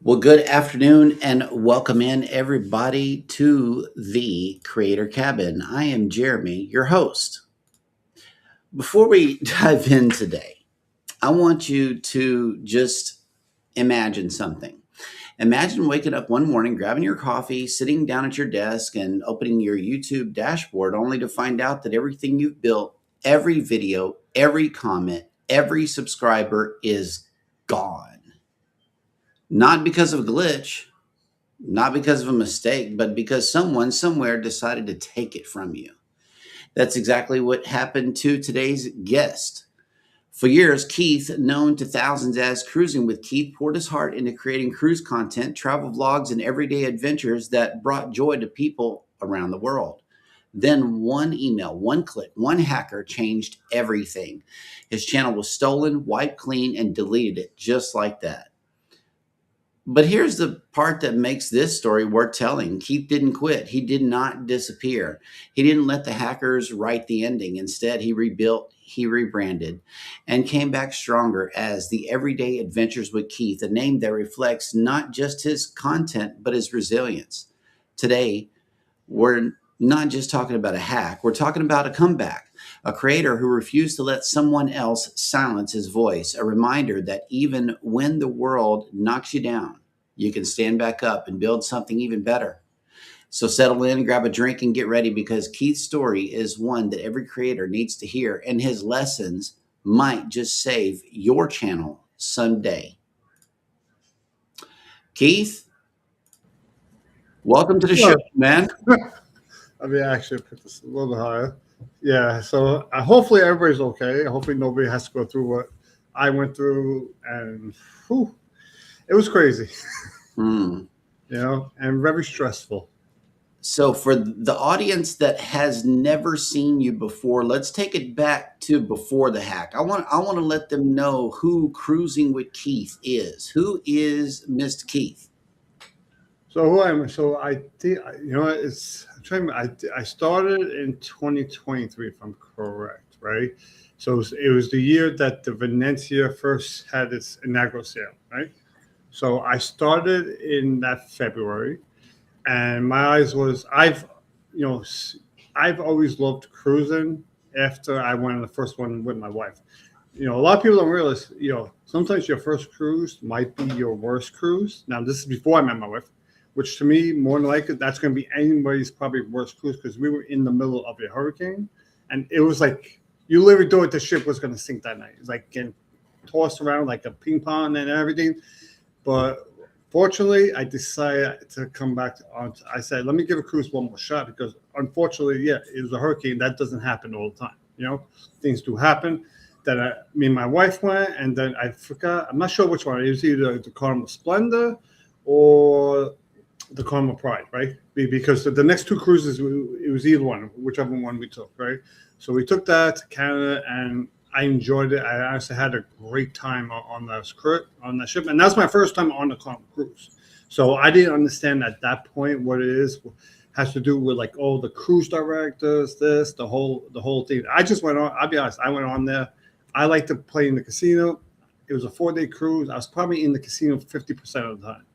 Well, good afternoon and welcome in everybody to the Creator Cabin. I am Jeremy, your host. Before we dive in today, I want you to just imagine something. Imagine waking up one morning, grabbing your coffee, sitting down at your desk, and opening your YouTube dashboard only to find out that everything you've built, every video, every comment, every subscriber is gone. Not because of a glitch, not because of a mistake, but because someone somewhere decided to take it from you. That's exactly what happened to today's guest. For years, Keith, known to thousands as Cruising with Keith, poured his heart into creating cruise content, travel vlogs, and everyday adventures that brought joy to people around the world. Then one email, one click, one hacker changed everything. His channel was stolen, wiped clean, and deleted it just like that. But here's the part that makes this story worth telling. Keith didn't quit. He did not disappear. He didn't let the hackers write the ending. Instead, he rebuilt, he rebranded, and came back stronger as the Everyday Adventures with Keith, a name that reflects not just his content, but his resilience. Today, we're not just talking about a hack, we're talking about a comeback, a creator who refused to let someone else silence his voice, a reminder that even when the world knocks you down, you can stand back up and build something even better. So settle in, grab a drink, and get ready because Keith's story is one that every creator needs to hear, and his lessons might just save your channel someday. Keith, welcome to the show, Well, man. I mean, actually, put this a little bit higher. Yeah, so hopefully everybody's okay. Hopefully nobody has to go through what I went through, and whew, it was crazy, Hmm. and very stressful. So, for the audience that has never seen you before, let's take it back to before the hack. I want to let them know who Cruising with Keith is. Who is Mr. Keith? So who am I? So I think it's. I'm trying. I started in 2023, if I'm correct, right? So it was the year that the Venezia first had its inaugural sale, right? So I started in that February, and my eyes was you know I've always loved cruising. After I went on the first one with my wife, a lot of people don't realize, sometimes your first cruise might be your worst cruise. Now this is before I met my wife, which to me more than likely that's going to be anybody's probably worst cruise because we were in the middle of a hurricane, and it was like you literally thought the ship was going to sink that night. It's like getting tossed around like a ping pong and everything. But fortunately, I decided to come back on. I said, let me give a cruise one more shot because unfortunately, yeah, it was a hurricane. That doesn't happen all the time. Things do happen. That me and my wife went, and then I forgot. I'm not sure which one. It was either the Carnival Splendor or the Carnival Pride, right? Because the next two cruises, it was either one, whichever one we took, right? So we took that to Canada, and I enjoyed it. I honestly had a great time on that ship, and that's my first time on the Carnival cruise. So I didn't understand at that point what it is has to do with like the cruise directors, the whole thing. I just went on. I'll be honest. I went on there. I like to play in the casino. It was a 4-day cruise. I was probably in the casino 50% of the time.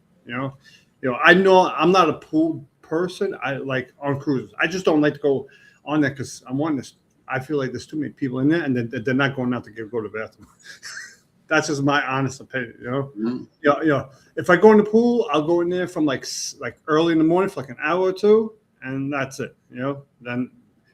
I know I'm not a pool person. I like on cruises. I just don't like to go on there because I'm on this. I feel like there's too many people in there, and they're not going out to go to the bathroom. That's just my honest opinion. Mm. If I go in the pool, I'll go in there from like early in the morning for like an hour or two, and that's it. Then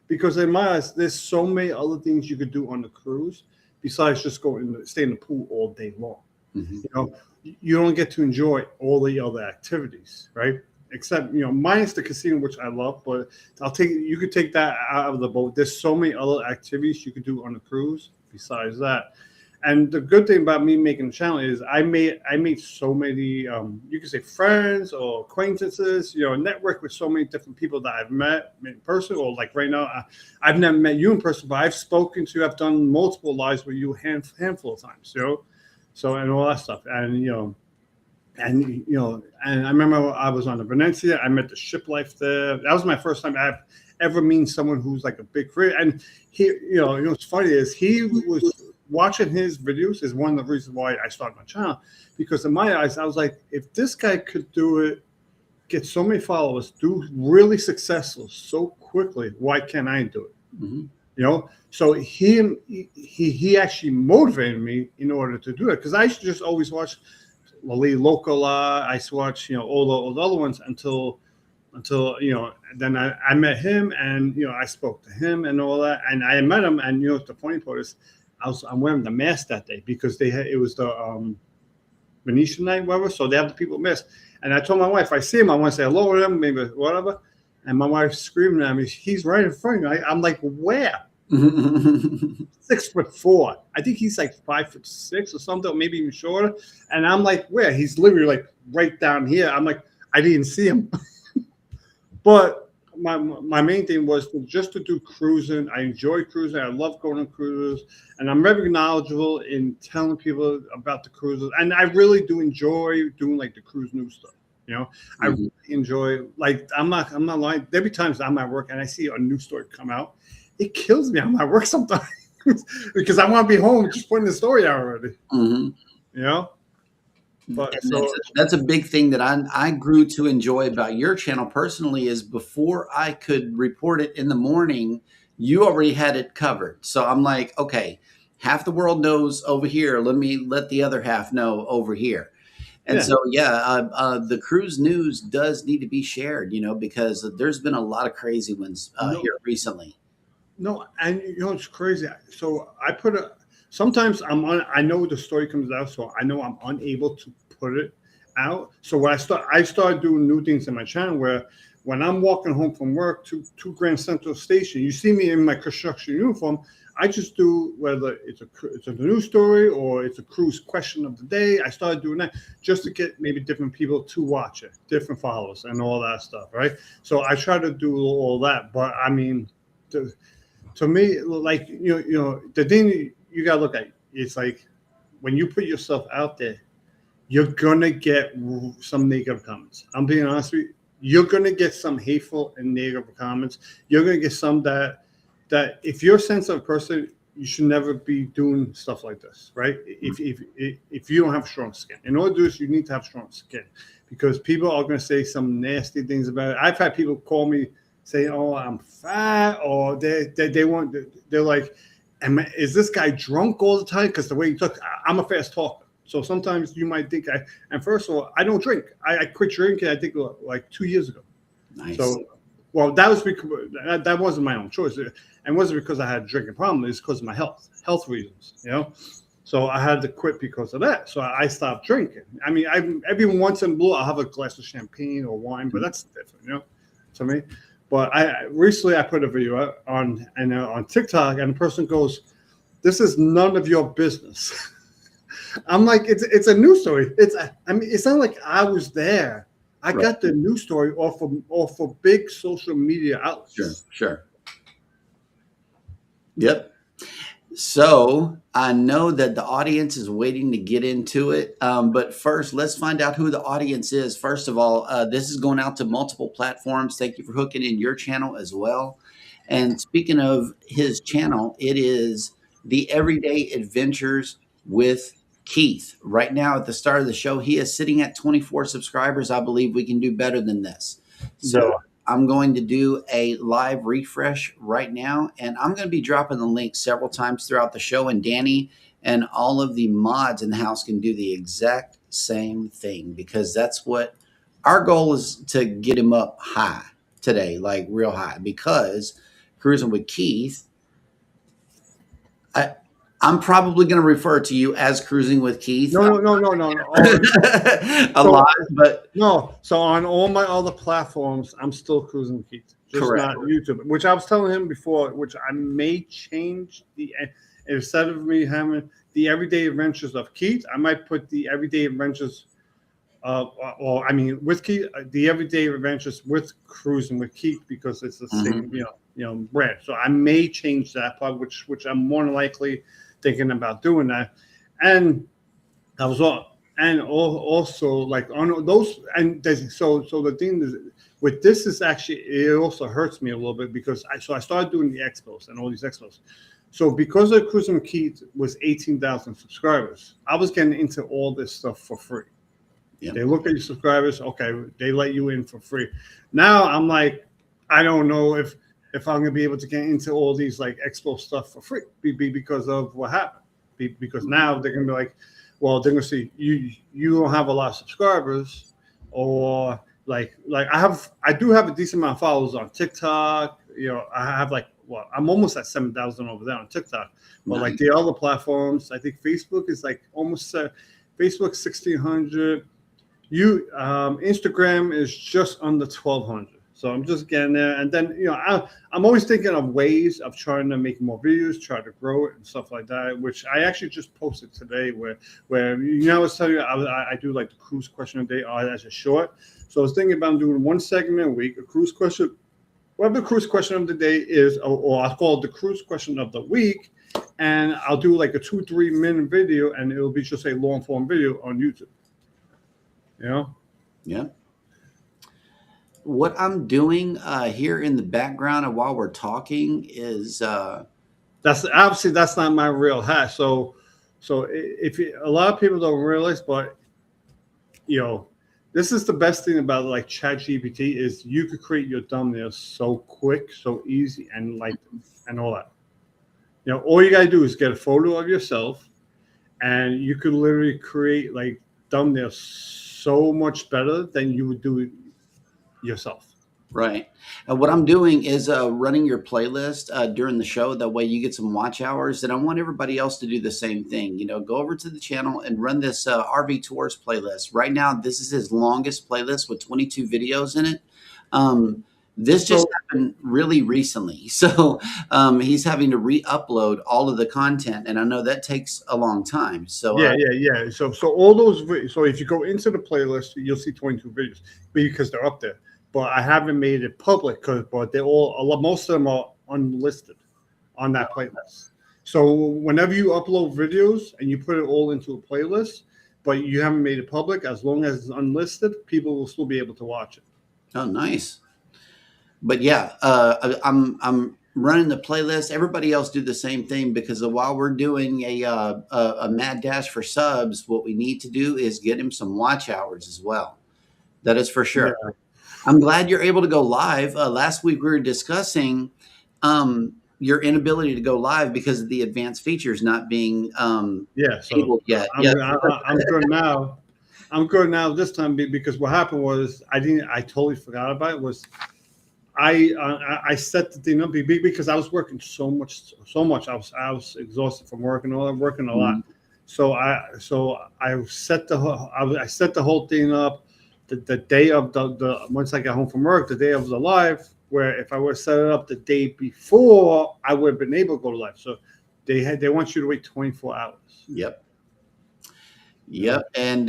because in my eyes, there's so many other things you could do on the cruise besides just stay in the pool all day long. Mhm. You don't get to enjoy all the other activities, right? Except minus the casino, which I love, but you could take that out of the boat. There's so many other activities you could do on a cruise besides that. And the good thing about me making the channel is I made so many you could say friends or acquaintances, network with so many different people that I've met in person, or like right now I've never met you in person, but I've spoken to you. I've done multiple lives with you handful of times, so and all that stuff. And I remember I was on the Venezia. I met the ship life there. That was my first time I've ever meet someone who's like a big creator. And he, what's funny is he was watching his videos is one of the reasons why I started my channel, because in my eyes, I was like, if this guy could do it, get so many followers, do really successful so quickly, why can't I do it? Mm-hmm. You know, so he actually motivated me in order to do it, because I used to just always watch Lali Locola. I used to watch, you know, all the other ones until you know, then I met him, and you know, I spoke to him and all that, and I met him, and you know, the funny part is I'm wearing the mask that day because it was the Venetian night, whatever, so they have the people mask. And I told my wife, I see him, I want to say hello to him, maybe whatever. And my wife's screaming at me, he's right in front of me. I'm like, where? 6'4". I think he's like 5'6" or something, maybe even shorter. And I'm like, where? He's literally like right down here. I'm like, I didn't see him. But my main thing was just to do cruising. I enjoy cruising. I love going on cruises, and I'm very knowledgeable in telling people about the cruises. And I really do enjoy doing like the cruise news stuff. You know, I really enjoy, like, I'm not lying. There'll be times I'm at work and I see a news story come out. It kills me. I'm at work sometimes because I want to be home just putting the story out already. Mm-hmm. You know. But so, that's a big thing that I grew to enjoy about your channel personally, is before I could report it in the morning, you already had it covered. So I'm like, okay, half the world knows over here. Let me let the other half know over here. And so, the cruise news does need to be shared, you know, because there's been a lot of crazy ones here recently. No, and you know, it's crazy. So sometimes I know the story comes out, so I know I'm unable to put it out. So when I started doing new things in my channel, where when I'm walking home from work to Grand Central Station, you see me in my construction uniform. I just do, whether it's a news story or it's a cruise question of the day. I started doing that just to get maybe different people to watch it, different followers, and all that stuff, right? So I try to do all that, but I mean, to me, like, you know, the thing you gotta look at, it's like when you put yourself out there, you're gonna get some negative comments. I'm being honest with you. You're gonna get some hateful and negative comments. You're gonna get some that if you're a sensitive person, you should never be doing stuff like this, right? If you don't have strong skin, in order to do this, you need to have strong skin, because people are gonna say some nasty things about it. I've had people call me saying, "Oh, I'm fat," or they're like, "Is this guy drunk all the time?" Because the way he talks, I'm a fast talker. So sometimes you might think and first of all, I don't drink. I quit drinking, I think, like 2 years ago. Nice. So, well, that was because that wasn't my own choice. And wasn't because I had a drinking problem. It's because of my health reasons, you know? So I had to quit because of that. So I stopped drinking. I mean, every once in a blue, I'll have a glass of champagne or wine, but that's different, you know, to me. But recently I put a video on TikTok, and the person goes, "This is none of your business." I'm like, it's a news story. I mean, it's not like I was there. I got the news story off of big social media outlets. Sure. Yep. So I know that the audience is waiting to get into it. But first, let's find out who the audience is. First of all, this is going out to multiple platforms. Thank you for hooking in your channel as well. And speaking of his channel, it is the Everyday Adventures with Keith. Right now, at the start of the show, he is sitting at 24 subscribers. I believe we can do better than this. So I'm going to do a live refresh right now, and I'm going to be dropping the link several times throughout the show, and Danny and all of the mods in the house can do the exact same thing, because that's what our goal is, to get him up high today, like real high, because Cruising with Keith, I'm probably going to refer to you as Cruising with Keith. No. A lot, but no. So on all my other platforms, I'm still Cruising with Keith, just not YouTube. Which I was telling him before, which I may change instead of me having the Everyday Adventures of Keith, I might put the Everyday Adventures. With Keith, the Everyday Adventures with Cruising with Keith, because it's the same, brand. So I may change that part, which I'm more than likely thinking about doing that. And I was also like on those, and so the thing is with this is actually, it also hurts me a little bit, because I started doing the expos and all these expos. So because of Cruising with Keith was 18,000 subscribers, I was getting into all this stuff for free. Yep. They look at your subscribers, okay, they let you in for free. Now I'm like, I don't know if I'm gonna be able to get into all these like expo stuff for free because of what happened. Because now they're gonna be like, well, they're gonna see you don't have a lot of subscribers, or like I do have a decent amount of followers on TikTok. You know, I have like, well, I'm almost at 7,000 over there on TikTok. But like the other platforms, I think Facebook is like almost Facebook 1,600. Instagram is just under 1,200. So I'm just getting there, and then I'm always thinking of ways of trying to make more videos, try to grow it and stuff like that. Which I actually just posted today, where I was telling you I do like the cruise question of the day as a short. So I was thinking about doing one segment a week, a cruise question. Whatever the cruise question of the day is, or I'll call it the cruise question of the week, and I'll do like a 2-3 minute video, and it'll be just a long form video on YouTube. You know? Yeah. What I'm doing here in the background and while we're talking is that's obviously that's not my real hat. So if a lot of people don't realize, but this is the best thing about like ChatGPT is you could create your thumbnails so quick, so easy, and all that. All you gotta do is get a photo of yourself, and you could literally create like thumbnails so much better than you would do it yourself. Right. What I'm doing is running your playlist during the show. That way you get some watch hours. And I want everybody else to do the same thing. Go over to the channel and run this RV Tours playlist. Right now, this is his longest playlist with 22 videos in it. This just happened really recently. So he's having to re-upload all of the content. And I know that takes a long time. So yeah. So all those, so if you go into the playlist, you'll see 22 videos because they're up there. But I haven't made it public but they're most of them are unlisted on that playlist. So whenever you upload videos and you put it all into a playlist, but you haven't made it public, as long as it's unlisted, people will still be able to watch it. Oh, nice. But yeah, I'm running the playlist. Everybody else do the same thing, because while we're doing a mad dash for subs, what we need to do is get him some watch hours as well. That is for sure. Yeah. I'm glad you're able to go live. Last week we were discussing your inability to go live because of the advanced features not being able yet. I'm good now. I'm good now this time because what happened was I totally forgot about it. Was I set the thing up because I was working so much. I was exhausted from working all that, working a lot. So I set the whole thing up. The day of the once I got home from work, the day of the live, where if I would have set it up the day before, I would have been able to go live. So they want you to wait 24 hours. Yep. And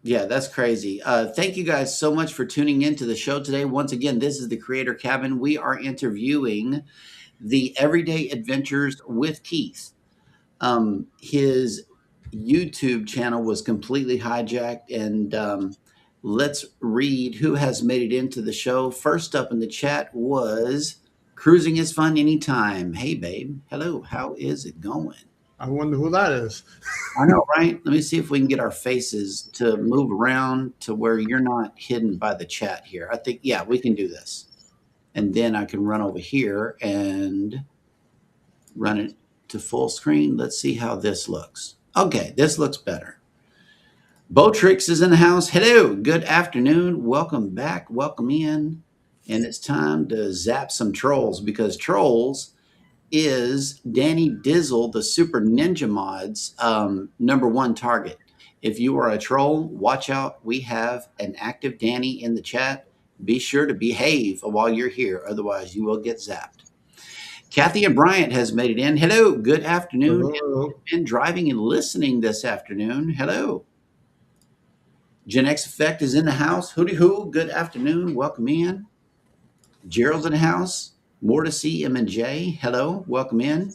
yeah, that's crazy. Thank you guys so much for tuning into the show today. Once again, this is the Creator Cabin. We are interviewing the Everyday Adventures with Keith. His YouTube channel was completely hijacked, and let's read who has made it into the show. First up in the chat was Cruising is Fun Anytime. Hey babe, hello, how is it going? I wonder who that is. I know, right? Let me see if we can get our faces to move around to where you're not hidden by the chat here. I think, yeah, we can do this. And then I can run over here and run it to full screen. Let's see how this looks. Okay, this looks better. Botrix is in the house. Hello, good afternoon. Welcome back. Welcome in. And it's time to zap some trolls, because trolls is Danny Dizzle, the Super Ninja Mods #1 target. If you are a troll, watch out. We have an active Danny in the chat. Be sure to behave while you're here. Otherwise, you will get zapped. Kathy and Bryant has made it in. Hello, good afternoon. Hello. Been driving and listening this afternoon. Hello. Gen X Effect is in the house. Hooty hoo, good afternoon. Welcome in. Gerald's in the house. More to see, M&J. Hello, welcome in.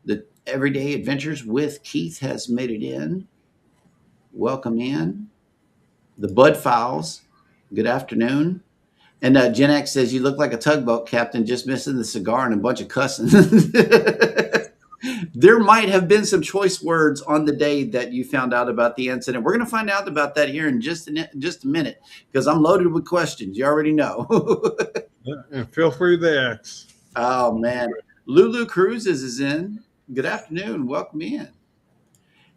The Everyday Adventures with Keith has made it in. Welcome in. The Bud Files, good afternoon. And Gen X says, you look like a tugboat captain, just missing the cigar and a bunch of cussing. There might have been some choice words on the day that you found out about the incident. We're going to find out about that here in just a minute because I'm loaded with questions. You already know. And feel free to ask. Oh, man. Lulu Cruises is in. Good afternoon. Welcome in.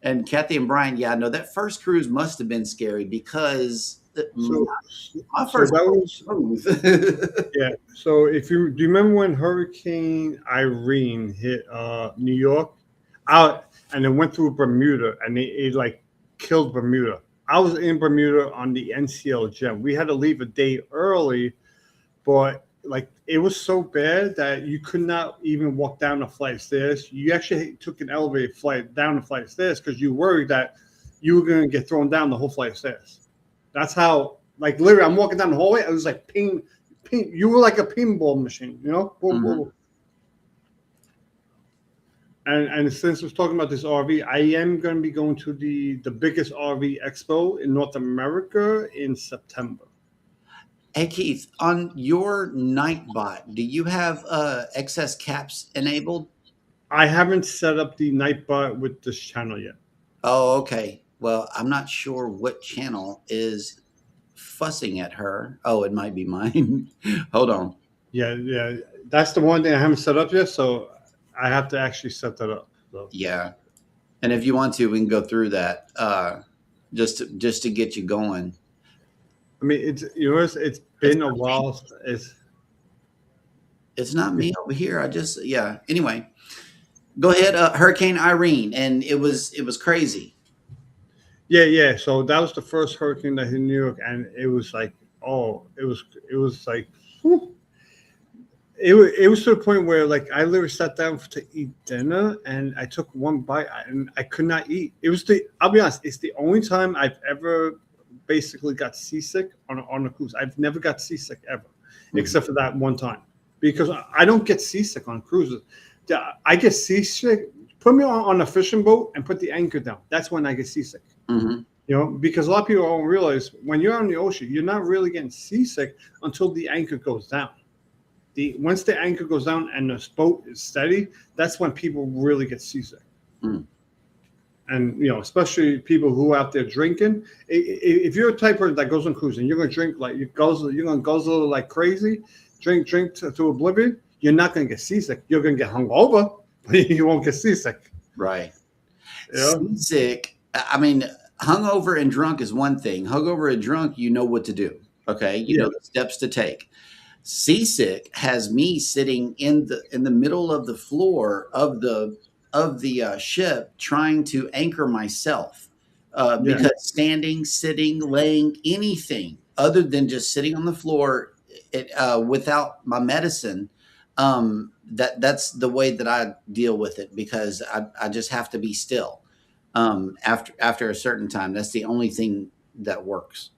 And Kathy and Brian, yeah, no, that first cruise must have been scary because So, my so first that was smooth. yeah. So if you do you remember when Hurricane Irene hit New York out and it went through Bermuda and it like killed Bermuda. I was in Bermuda on the NCL Gem. We had to leave a day early, but like it was so bad that you could not even walk down the flight of stairs. You actually took an elevated flight down the flight of stairs because you worried that you were going to get thrown down the whole flight of stairs. That's how, like, literally, I'm walking down the hallway. I was like, ping, ping. You were like a pinball machine, you know? Boom, Mhm. boom. And since we're talking about this RV, I am going to be going to the biggest RV expo in North America in September. Hey Keith, on your Nightbot, do you have excess caps enabled? I haven't set up the Nightbot with this channel yet. Oh, okay. Well, I'm not sure what channel is fussing at her. Oh, it might be mine. Hold on. Yeah, yeah. That's the one thing I haven't set up yet, so I have to actually set that up. So. Yeah. And if you want to, we can go through that just to get you going. I mean, it's been a while. It's not me over here. Yeah. Anyway, go ahead. Hurricane Irene, and it was crazy. Yeah, yeah. So that was the first hurricane that hit New York, and it was like, oh, it was like, whew. It was to the point where like I literally sat down to eat dinner, and I took one bite, and I could not eat. I'll be honest, it's the only time I've ever basically got seasick on a cruise. I've never got seasick ever, Mhm. except for that one time, because I don't get seasick on cruises. I get seasick. Put me on a fishing boat and put the anchor down. That's when I get seasick. Mhm. You know, because a lot of people don't realize when you're on the ocean, you're not really getting seasick until the anchor goes down. Once the anchor goes down and the boat is steady, that's when people really get seasick. Mm. And especially people who are out there drinking. If you're a type person that goes on cruising, you're gonna drink like you're gonna guzzle like crazy, drink to oblivion. You're not gonna get seasick. You're gonna get hungover, but you won't get seasick. Right. Yeah. Seasick. I mean, hungover and drunk is one thing. Hungover and drunk, you know what to do. Okay, you Yeah. know the steps to take. Seasick has me sitting in the middle of the floor of the ship trying to anchor myself Yeah. because standing, sitting, laying, anything other than just sitting on the floor without my medicine. That's the way that I deal with it because I just have to be still after a certain time. That's the only thing that works.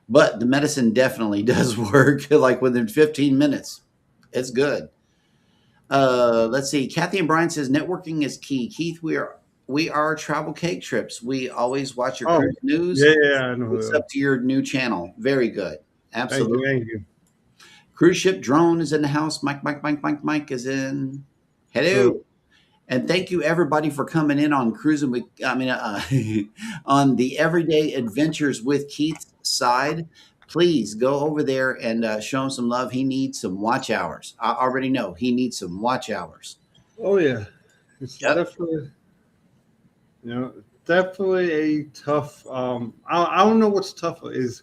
But the medicine definitely does work. Like within 15 minutes, it's good. Let's see. Kathy and Brian says networking is key. Keith, we are travel cake trips. We always watch your Oh, cruise news. yeah, yeah. I know. It's up to your new channel. Very good. Thank you, Absolutely. thank you. Cruise ship drone is in the house. Mike is in. Hello. So, And thank you everybody for coming in on cruising with, on the everyday adventures with Keith's side. Please go over there and show him some love. He needs some watch hours. I already know he needs some watch hours. oh yeah, it's Yep. definitely a tough. I don't know what's tougher is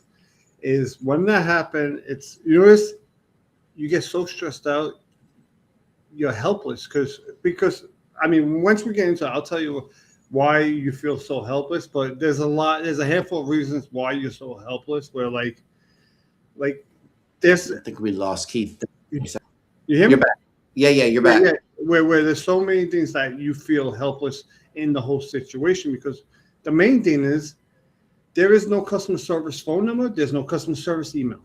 when that happened. It's you get so stressed out, you're helpless because I mean once we get into it, I'll tell you why you feel so helpless. But there's a handful of reasons why you're so helpless. Where like there's I think we lost Keith. you hear You're me? back. Yeah, you're Yeah, back. yeah. Where there's so many things that you feel helpless in the whole situation because the main thing is there is no customer service phone number, there's no customer service email.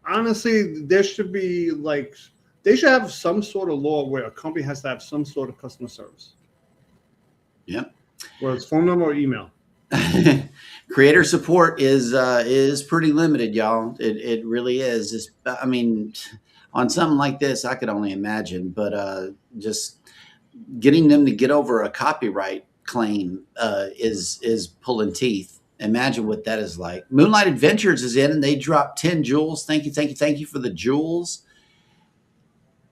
Honestly, there should be they should have some sort of law where a company has to have some sort of customer service, Yep. whether it's phone number or email. Creator support is pretty limited, y'all. It really is. I mean, on something like this, I could only imagine, but just getting them to get over a copyright claim is pulling teeth. Imagine what that is like. Moonlight Adventures is in, and they dropped 10 jewels. Thank you, thank you, thank you for the jewels.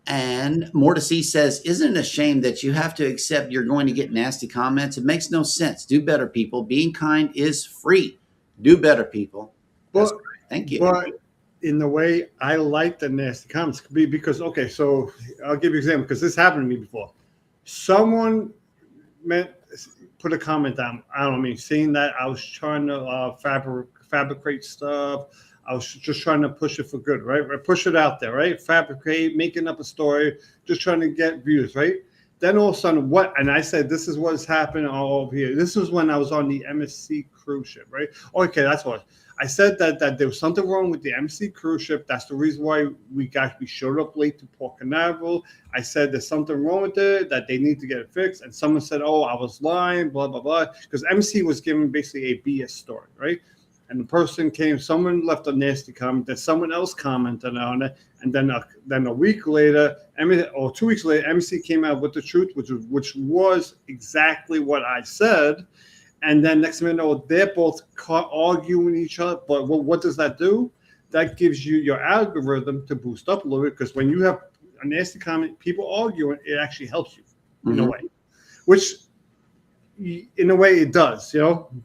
And More to See says, isn't it a shame that you have to accept you're going to get nasty comments? It makes no sense. Do better, people. Being kind is free. Do better, people. That's But great. Thank you. but in the way I like the nasty comments because okay, so I'll give you an example because this happened to me before. Someone meant put a comment down. I don't mean seeing that I was trying to fabricate stuff. I was just trying to push it for good, right? Push it out there, right? Fabricate, making up a story, just trying to get views, right? Then all of a sudden, what? And I said, this is what's happening all over here. This was when I was on the MSC cruise ship, right? Okay, that's what I said that there was something wrong with the MSC cruise ship. That's the reason why we showed up late to Port Canaveral. I said there's something wrong with it, that they need to get it fixed. And someone said, oh, I was lying, blah, blah, blah. Because MSC was giving basically a BS story, right? And the person came, someone left a nasty comment, then someone else commented on it, and then a week later, or 2 weeks later, MSC came out with the truth, which was exactly what I said. And then next thing you know, they're both arguing each other. But what does that do? That gives you your algorithm to boost up a little bit, because when you have a nasty comment, people arguing, it actually helps you in a way, which in a way it does,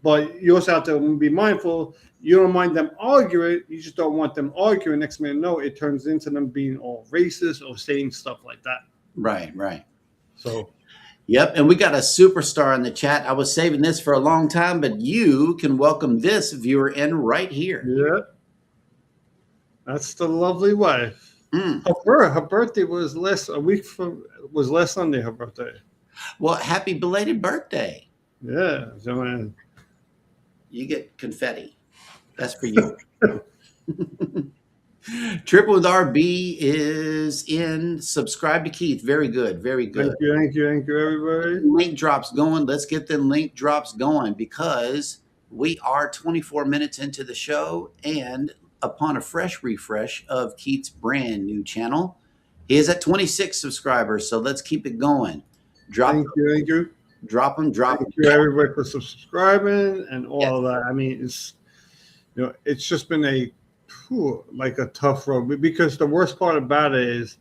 but you also have to be mindful. You don't mind them arguing, you just don't want them arguing. Next minute, no, it turns into them being all racist or saying stuff like that. Right. So yep, and we got a superstar in the chat. I was saving this for a long time, but you can welcome this viewer in right here. Yeah, that's the lovely wife. Her birthday was last Sunday, her birthday. Well, happy belated birthday. Yeah, so you get confetti. That's for you. Triple with RB is in. Subscribe to Keith. Very good. Very good. Thank you, everybody. Link drops going. Let's get the link drops going, because we are 24 minutes into the show, and upon a fresh refresh of Keith's brand new channel, he is at 26 subscribers. So let's keep it going. Thank you. Drop them. Thank you, everybody, for subscribing and all of that. I mean, it's just been a tough road, because the worst part about it is,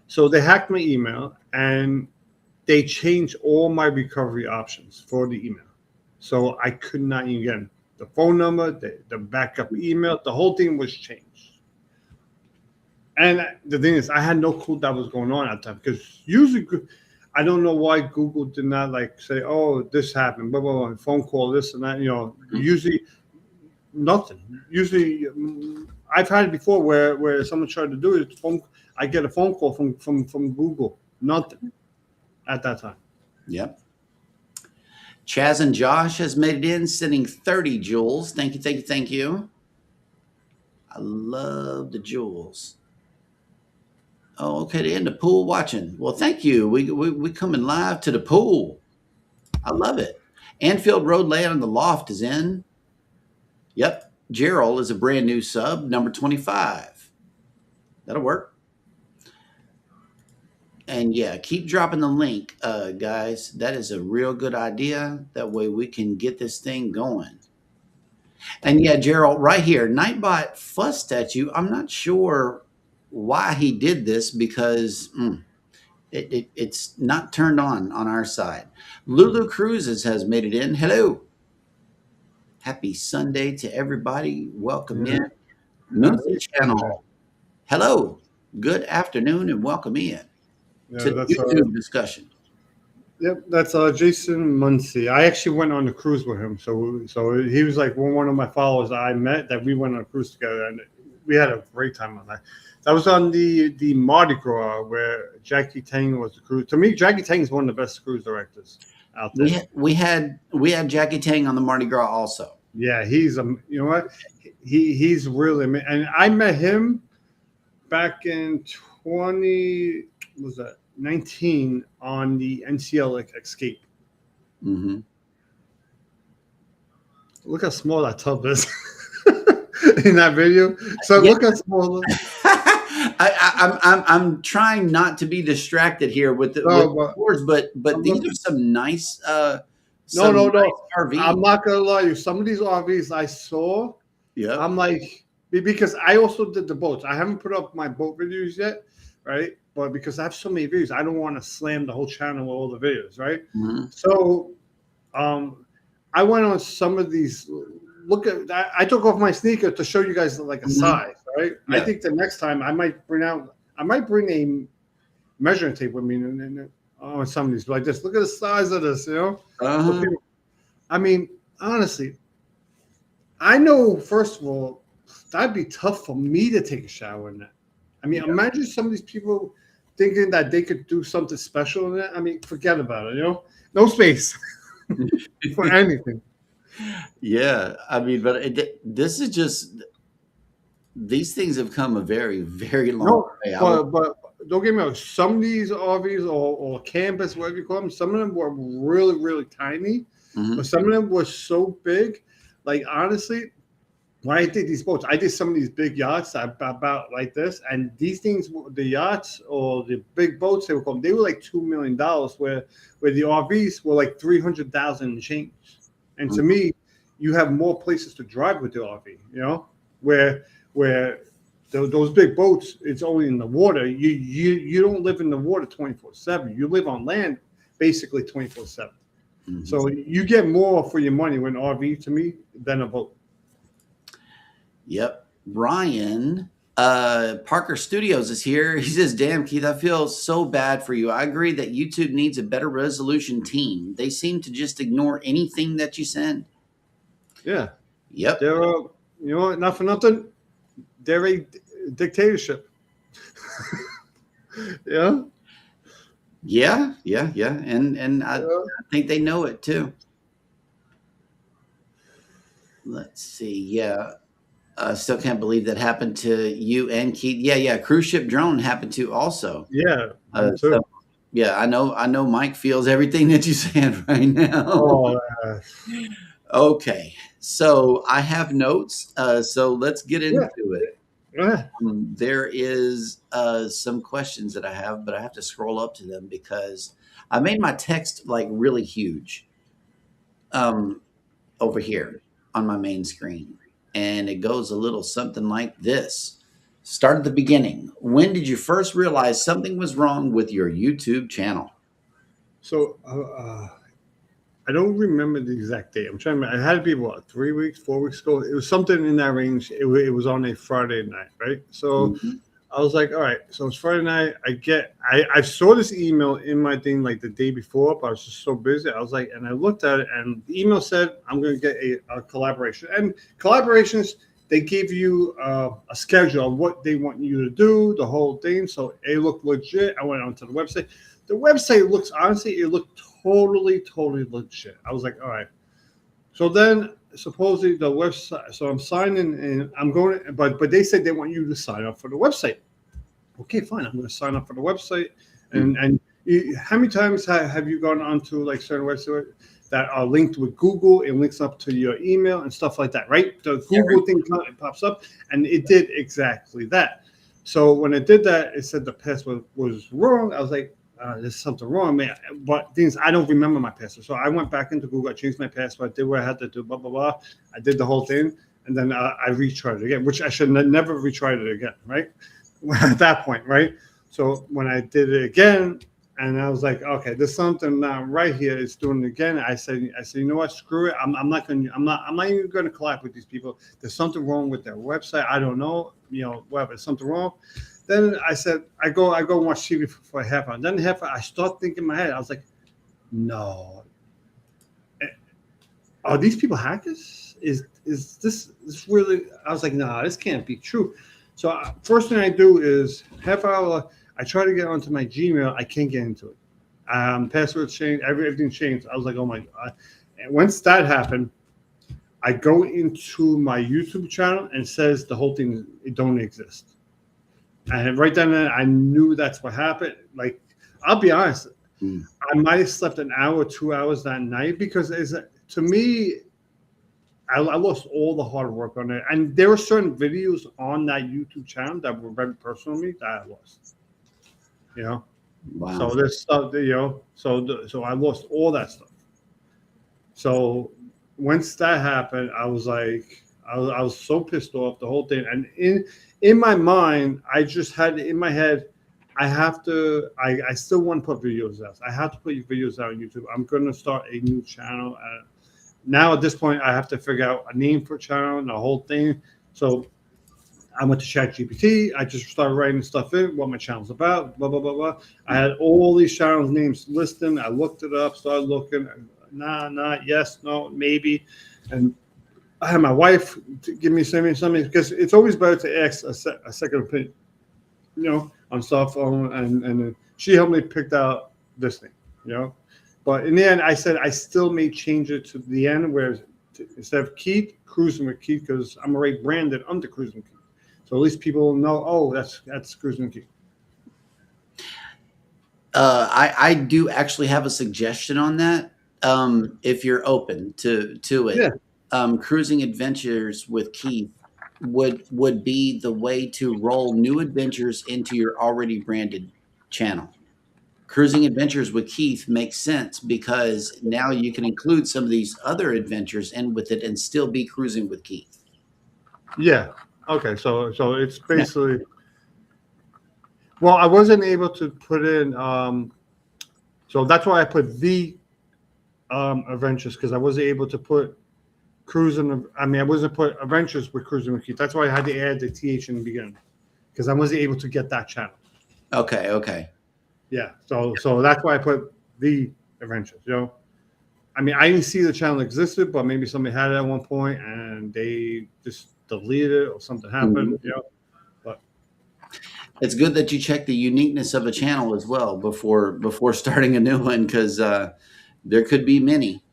so they hacked my email and they changed all my recovery options for the email. So I could not even get the phone number, the backup email, the whole thing was changed. And the thing is, I had no clue that was going on at the time, because usually I don't know why Google did not say, oh, this happened, blah, blah, blah, phone call, this and that, usually nothing. Usually I've had it before where someone tried to do it. I get a phone call from Google. Nothing at that time. Yep. Chaz and Josh has made it in, sending 30 jewels. Thank you. I love the jewels. Oh, okay. They're in the pool watching. Well, thank you. We coming live to the pool. I love it. Anfield Road Layout in the Loft is in. Yep. Gerald is a brand new sub, number 25. That'll work. And yeah, keep dropping the link, guys. That is a real good idea. That way we can get this thing going. And yeah, Gerald, right here, Nightbot fussed at you. I'm not sure why he did this, because it's not turned on our side. Lulu Cruises has made it in. Hello. Happy Sunday to everybody. Welcome in. Mooney Channel. Hello. Good afternoon and welcome in to the YouTube discussion. Yep, that's Jason Muncie. I actually went on a cruise with him. So he was like one of my followers I met, that we went on a cruise together, and we had a great time on that. That was on the Mardi Gras, where Jackie Tang was the cruise. To me, Jackie Tang is one of the best cruise directors out there. We had Jackie Tang on the Mardi Gras also. Yeah, he's he's really, and I met him back in 2019 on the NCL Escape. Mm-hmm. Look how small that tub is in that video. So Yeah. look how small. I'm trying not to be distracted here with the No, but words, but I'm these looking. are some nice No, some no, nice no. RVs. I'm not gonna lie to you. Some of these RVs I saw, Yep. I'm like, because I also did the boats. I haven't put up my boat videos yet, right? But because I have so many videos, I don't want to slam the whole channel with all the videos, right? Mhm. So, um, I went on some of these. Look at I took off my sneaker to show you guys like a Mhm. size, right? I Yeah. think the next time I might bring a measuring tape with me on some of these like this. Look at the size of this, you know. So Uh-huh. people, I mean, honestly, I know, first of all, that'd be tough for me to take a shower in that. I mean, Yeah. imagine some of these people thinking that they could do something special in that. I mean, forget about it, you know? No space for anything. Yeah. I mean, but this is just these things have come a very, very long No, way. I will. but don't get me wrong. Some of these RVs or campus, whatever you call them, some of them were really, really tiny, but Mhm. some of them were so big. Like, honestly, when I did these boats, I did some of these big yachts about like this, and these things, the yachts or the big boats, they were like $2 million, where the RVs were like 300,000 and change. And to me, you have more places to drive with the RV, you know, where those big boats, it's only in the water. You don't live in the water 24/7. You live on land basically 24/7. Mhm. So you get more for your money with an RV to me than a boat. Yep. Ryan Parker Studios is here. He says, "Damn, Keith, I feel so bad for you. I agree that YouTube needs a better resolution team. They seem to just ignore anything that you send." Yeah. Yep. They're, not for nothing. They're a dictatorship. Yeah. Yeah. Yeah. Yeah. And I Yeah. think they know it too. Let's see. Yeah. Still can't believe that happened to you and Keith. Yeah. Yeah. Cruise ship drone happened to also. Yeah. Me So too. yeah, I know Mike feels everything that you're saying right now. Oh, Okay, so I have notes. So let's get yeah. into it. Yeah. There is some questions that I have, but I have to scroll up to them because I made my text like really huge um, over here on my main screen, and it goes a little something like this. Start at the beginning. When did you first realize something was wrong with your YouTube channel? So I don't remember the exact date. I'm trying to. I had to be what 3 weeks, 4 weeks ago. It was something in that range. It was on a Friday night, right? So Mhm. I was like, all right. So it's Friday night. I saw this email in my thing like the day before, but I was just so busy. I was like, and I looked at it, and the email said I'm going to get a collaboration. And collaborations, they give you a schedule of what they want you to do, the whole thing. So it looked legit. I went onto the website. The website looks, honestly, it looked totally legit. I was like, all right. So then supposedly the website. So I'm signing and I'm going, but they said they want you to sign up for the website. Okay, fine. I'm going to sign up for the website. And how many times have you gone onto like certain websites that are linked with Google? It links up to your email and stuff like that, right? The Every- Google thing pops up, and it did exactly that. So when it did that, it said the password was wrong. I was like, there's something wrong, man. But things I don't remember my password. So I went back into Google, I changed my password, did what I had to do, blah blah blah. I did the whole thing, and then I retried it again, which I should never retried it again, right? At that point, right? So when I did it again, and I was like, okay, there's something not right here. It's doing it again. I said, you know what? Screw it. I'm not going. I'm not even going to collab with these people. There's something wrong with their website. I don't know. Whatever. There's something wrong. Then I said, I go and watch TV for a half hour. Then half hour, I start thinking in my head. I was like, no, are these people hackers? Is this really? I was like, nah, this can't be true. So first thing I do is half hour. I try to get onto my Gmail. I can't get into it. Passwords changed. Everything changed. I was like, oh my god. And once that happened, I go into my YouTube channel and it says the whole thing it don't exist. And right then and I knew that's what happened. Like, I'll be honest, I might have slept an hour, 2 hours that night because to me, I lost all the hard work on it, and there were certain videos on that YouTube channel that were very personal to me that I lost. You know, Wow. so this stuff, so I lost all that stuff. So once that happened, I was like, I was so pissed off the whole thing, and in my mind, I just had in my head, I have to, I still want to put videos out. I have to put videos out on YouTube. I'm going to start a new channel. Now at this point, I have to figure out a name for a channel and the whole thing. So I went to ChatGPT. I just started writing stuff in, what my channel's about, blah, blah, blah, blah. I had all these channels names listed. I looked it up, started looking. Nah, not, yes, no, maybe. And I had my wife to give me something because it's always better to ask a second opinion, on cell phone. And she helped me pick out this thing. But in the end, I said I still may change it to the end where instead of Keith, Cruising with Keith, because I'm already branded under Cruising with Keith. So at least people know, oh, that's Cruising with Keith. I do actually have a suggestion on that. If you're open to it, Yeah. Cruising Adventures with Keith would be the way to roll new adventures into your already branded channel. Cruising Adventures with Keith makes sense because now you can include some of these other adventures in with it and still be cruising with Keith. Yeah. Okay. So it's basically. Well, I wasn't able to put in. So that's why I put the Adventures, because I wasn't able to put Cruising. I mean, I wasn't put Adventures with Cruising with Keith. That's why I had to add the TH in the beginning, because I wasn't able to get that channel. Okay. Okay. Yeah. So that's why I put the Adventures. I mean, I didn't see the channel existed, but maybe somebody had it at one point and they just deleted it or something happened. Mm-hmm. But It's good that you check the uniqueness of a channel as well before starting a new one, because there could be many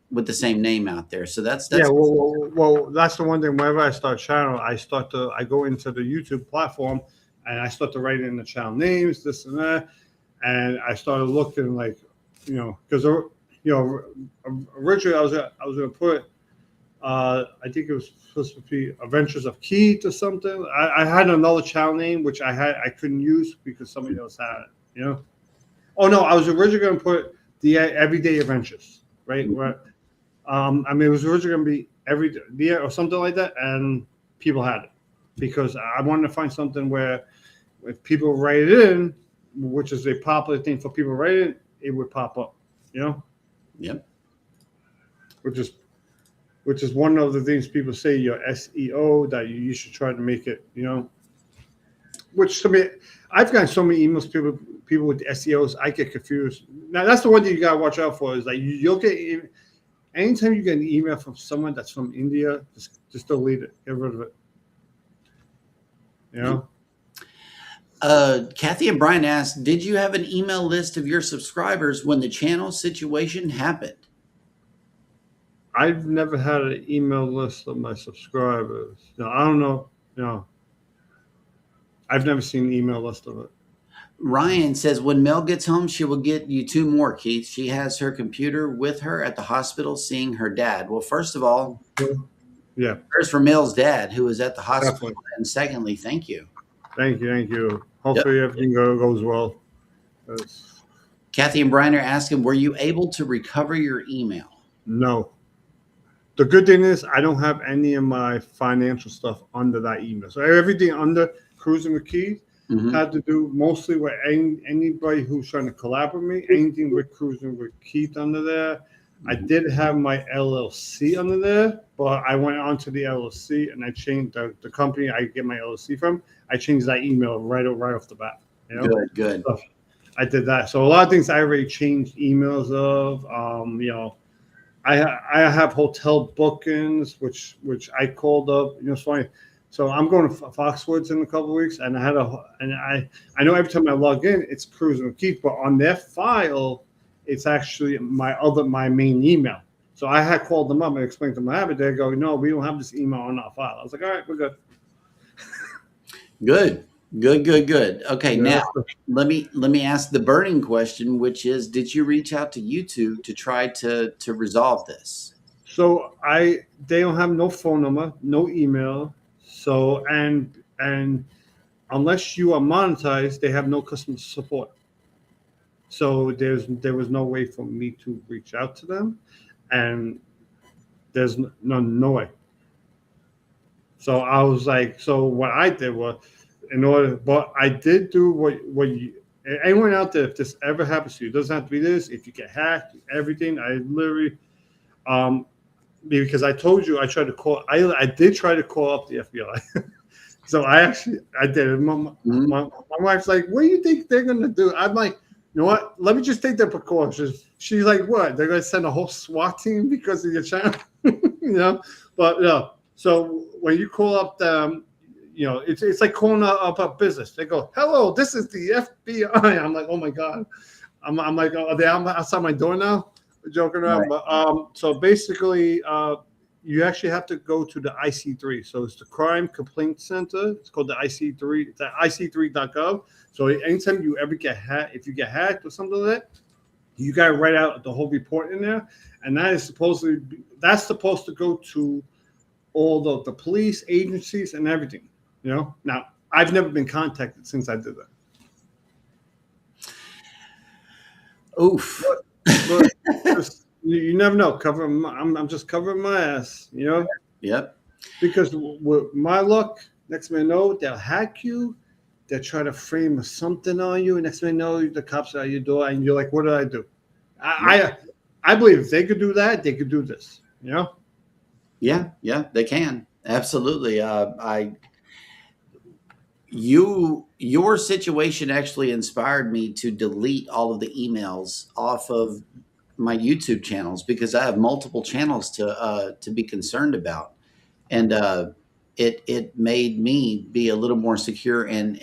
with the same name out there. So that's yeah. Well, that's the one thing. Whenever I start a channel, I go into the YouTube platform and I start to write in the channel names, this and that, and I started looking like, because originally I was going to put. I think it was supposed to be Adventures of Keith or something. I had another channel name which I couldn't use because somebody else had it. Oh no, I was originally going to put the Everyday Adventures, right? I mean, it was originally going to be Everyday or something like that, and people had it because I wanted to find something where if people write it in, which is a popular thing for people to write in, it would pop up. Yep. Which is one of the things people say, your SEO, that you should try to make it, which to me, I've gotten so many emails, people with SEOs, I get confused. Now, that's the one thing you got to watch out for is that you'll get, anytime you get an email from someone that's from India, just delete it, get rid of it. Kathy and Brian asked, did you have an email list of your subscribers when the channel situation happened? I've never had an email list of my subscribers. No, I don't know. I've never seen an email list of it. Ryan says, when Mel gets home, she will get you 2 more, Keith. She has her computer with her at the hospital seeing her dad. Well, first of all, yeah, prayers for Mel's dad who is at the hospital. Definitely. And secondly, thank you. Thank you. Hopefully everything goes well. Kathy and Brian are asking, were you able to recover your email? No. The good thing is I don't have any of my financial stuff under that email. So everything under Cruising with Keith had to do mostly with anybody who's trying to collaborate with me, anything with Cruising with Keith under there. I did have my LLC under there, but I went on to the LLC and I changed the company I get my LLC from. I changed that email right off the bat. Good. So I did that. So a lot of things I already changed emails of. I have hotel bookings, which I called up. It's funny. So I'm going to Foxwoods in a couple of weeks, and I know every time I log in, it's Cruising with Keith, but on their file, it's actually my main email. So I had called them up and explained to them what happened. They go, no, we don't have this email on our file. I was like, all right, we're good. Good. Okay, now let me ask the burning question, which is, did you reach out to YouTube to try to resolve this? So they don't have no phone number, no email. So and unless you are monetized, they have no customer support. So there was no way for me to reach out to them, and there's no way. So I was like, so what I did was, but I did do what you, anyone out there, if this ever happens to you, it doesn't have to be this. If you get hacked, everything, I literally, um, because I told you I tried to call, I did try to call up the FBI. So I did. Mhm. My wife's like, what do you think they're gonna do? I'm like, you know what? Let me just take the precautions. She's like, what? They're gonna send a whole SWAT team because of your channel, But no. So when you call up them, it's like calling up a business. They go, hello, this is the FBI. I'm like, oh my god. I'm like, oh, are they outside my door now? Joking around, Right. but so basically, you actually have to go to the IC3. So it's the Crime Complaint Center. It's called the IC3, the IC3.gov. So anytime you ever get hacked, if you get hacked or something like that, you got to write out the whole report in there, and that's supposed to go to all the police agencies and everything. Now I've never been contacted since I did that. Oof. But you never know. I'm just covering my ass, Yep. because with my luck, next thing you know, they'll hack you. They'll try to frame something on you, and next thing you know, the cops are at your door, and you're like, "What did I do?" I believe if they could do that, they could do this. Yeah. Yeah. They can absolutely. Your situation actually inspired me to delete all of the emails off of my YouTube channels because I have multiple channels to be concerned about, and it made me be a little more secure in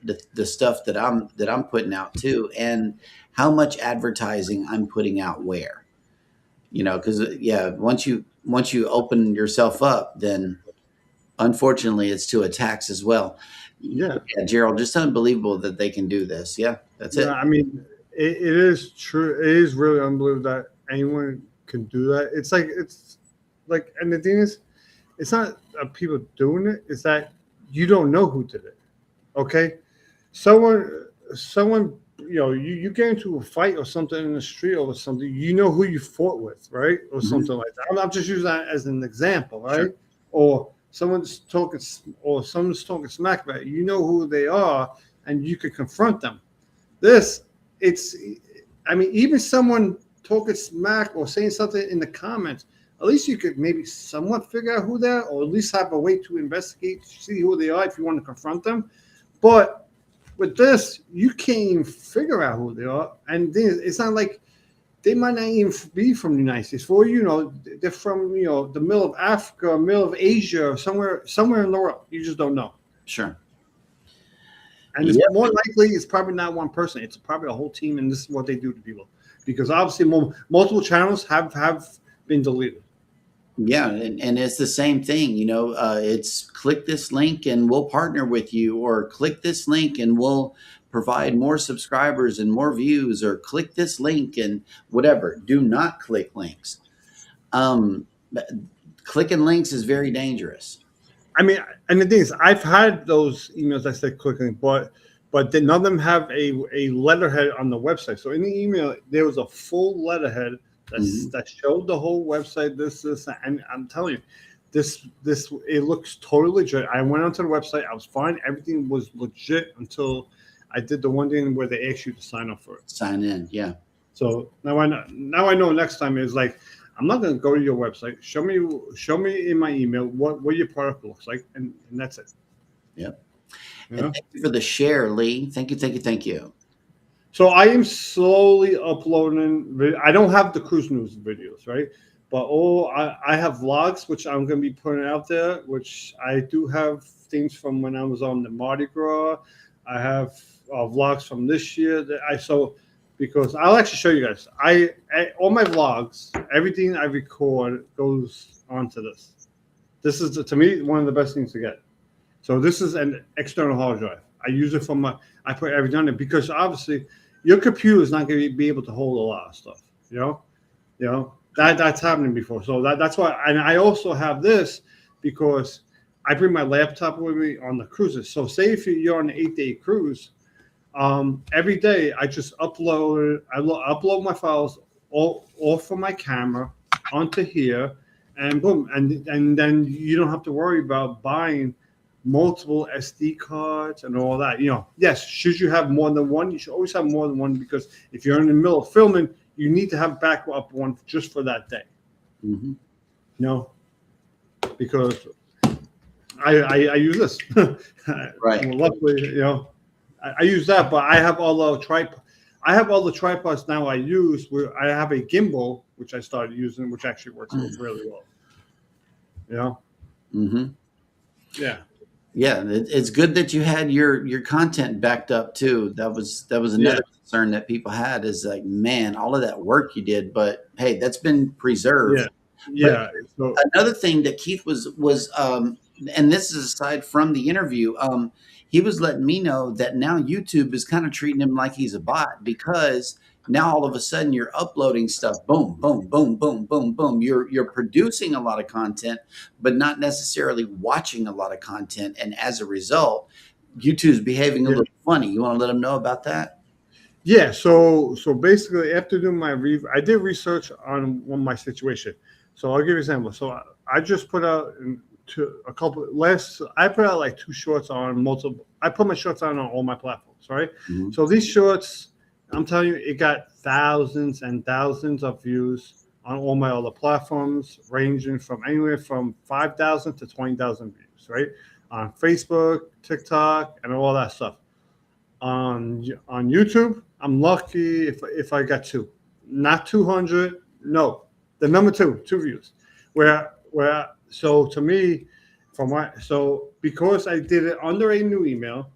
the stuff that I'm putting out too, and how much advertising I'm putting out where, because yeah, once you open yourself up, then unfortunately it's to attacks as well. Yeah. Yeah, Gerald, just unbelievable that they can do this. Yeah, that's Yeah, it. I mean, it is true. It is really unbelievable that anyone can do that. It's like, and the thing is, it's not people doing it. It's that you don't know who did it. Okay, someone, you get into a fight or something in the street or something. You know who you fought with, right, or Mhm. something like that. I'm just using that as an example, Sure. right? Or someone's talking smack about you. You know who they are, and you can confront them. This, it's, I mean, even someone talking smack or saying something in the comments, at least you could maybe somewhat figure out who they are, or at least have a way to investigate, see who they are if you want to confront them. But with this, you can't even figure out who they are, and it's not like they might not even be from the United States. For they're from the middle of Africa, middle of Asia, or somewhere in the world. You just don't know. Sure. And it's Yep. more likely it's probably not one person. It's probably a whole team, and this is what they do to people. Because obviously, multiple channels have been deleted. Yeah, and it's the same thing. It's click this link and we'll partner with you, or click this link and we'll provide more subscribers and more views, or click this link and whatever. Do not click links. But clicking links is very dangerous. I mean, and the thing is, I've had those emails that said clicking, but none of them have a letterhead on the website. So in the email, there was a full letterhead Mhm. that showed the whole website. This, and I'm telling you, this it looks totally legit. I went onto the website. I was fine. Everything was legit until I did the one thing where they asked you to sign up for it. Sign in. Yeah. So now I know. Now I know. Next time is like, I'm not going to go to your website. Show me in my email what your product looks like, and that's it. Yep. You And know. thank you for the share, Lee. Thank you. Thank you. Thank you. So I am slowly uploading. I don't have the cruise news videos, right? But I have vlogs which I'm going to be putting out there. Which I do have things from when I was on the Mardi Gras. I have vlogs from this year that because I'll actually show you guys. All my vlogs, everything I record goes onto this. This is to me one of the best things to get. So this is an external hard drive. I use it I put everything on it because obviously your computer is not going to be able to hold a lot of stuff. that's happening before. So that's why, and I also have this because I bring my laptop with me on the cruises. So say if you're on an 8-day cruise, every day I just upload my files all from my camera onto here, and boom, and then you don't have to worry about buying multiple SD cards and all that. Yes, should you have more than one? You should always have more than one, because if you're in the middle of filming, you need to have backup one just for that day. Mm-hmm. Because I use this. Right. Well, luckily, I use that, but I have all the tripods now I use. Where I have a gimbal, which I started using, which actually works really well. Mm-hmm. Yeah. Yeah, it's good that you had your content backed up too. That was another concern that people had, is like, man, all of that work you did, but hey, that's been preserved. Yeah. So another thing that Keith was and this is aside from the interview, he was letting me know that now YouTube is kind of treating him like he's a bot, because now all of a sudden you're uploading stuff, boom, boom, boom, boom, boom, boom. You're producing a lot of content, but not necessarily watching a lot of content, and as a result, YouTube's behaving a little funny. You want to let them know about that? Yeah. So basically, after doing I did research on my situation. So I'll give you an example. So I just put out I put out like 2 shorts on multiple. I put my shorts on all my platforms, right? Mm-hmm. So these shorts, I'm telling you, it got thousands and thousands of views on all my other platforms, ranging from anywhere from 5,000 to 20,000 views, right? On Facebook, TikTok, and all that stuff. On YouTube, I'm lucky if I got 2, not 200. No, the number 2 views. So to me, because I did it under a new email,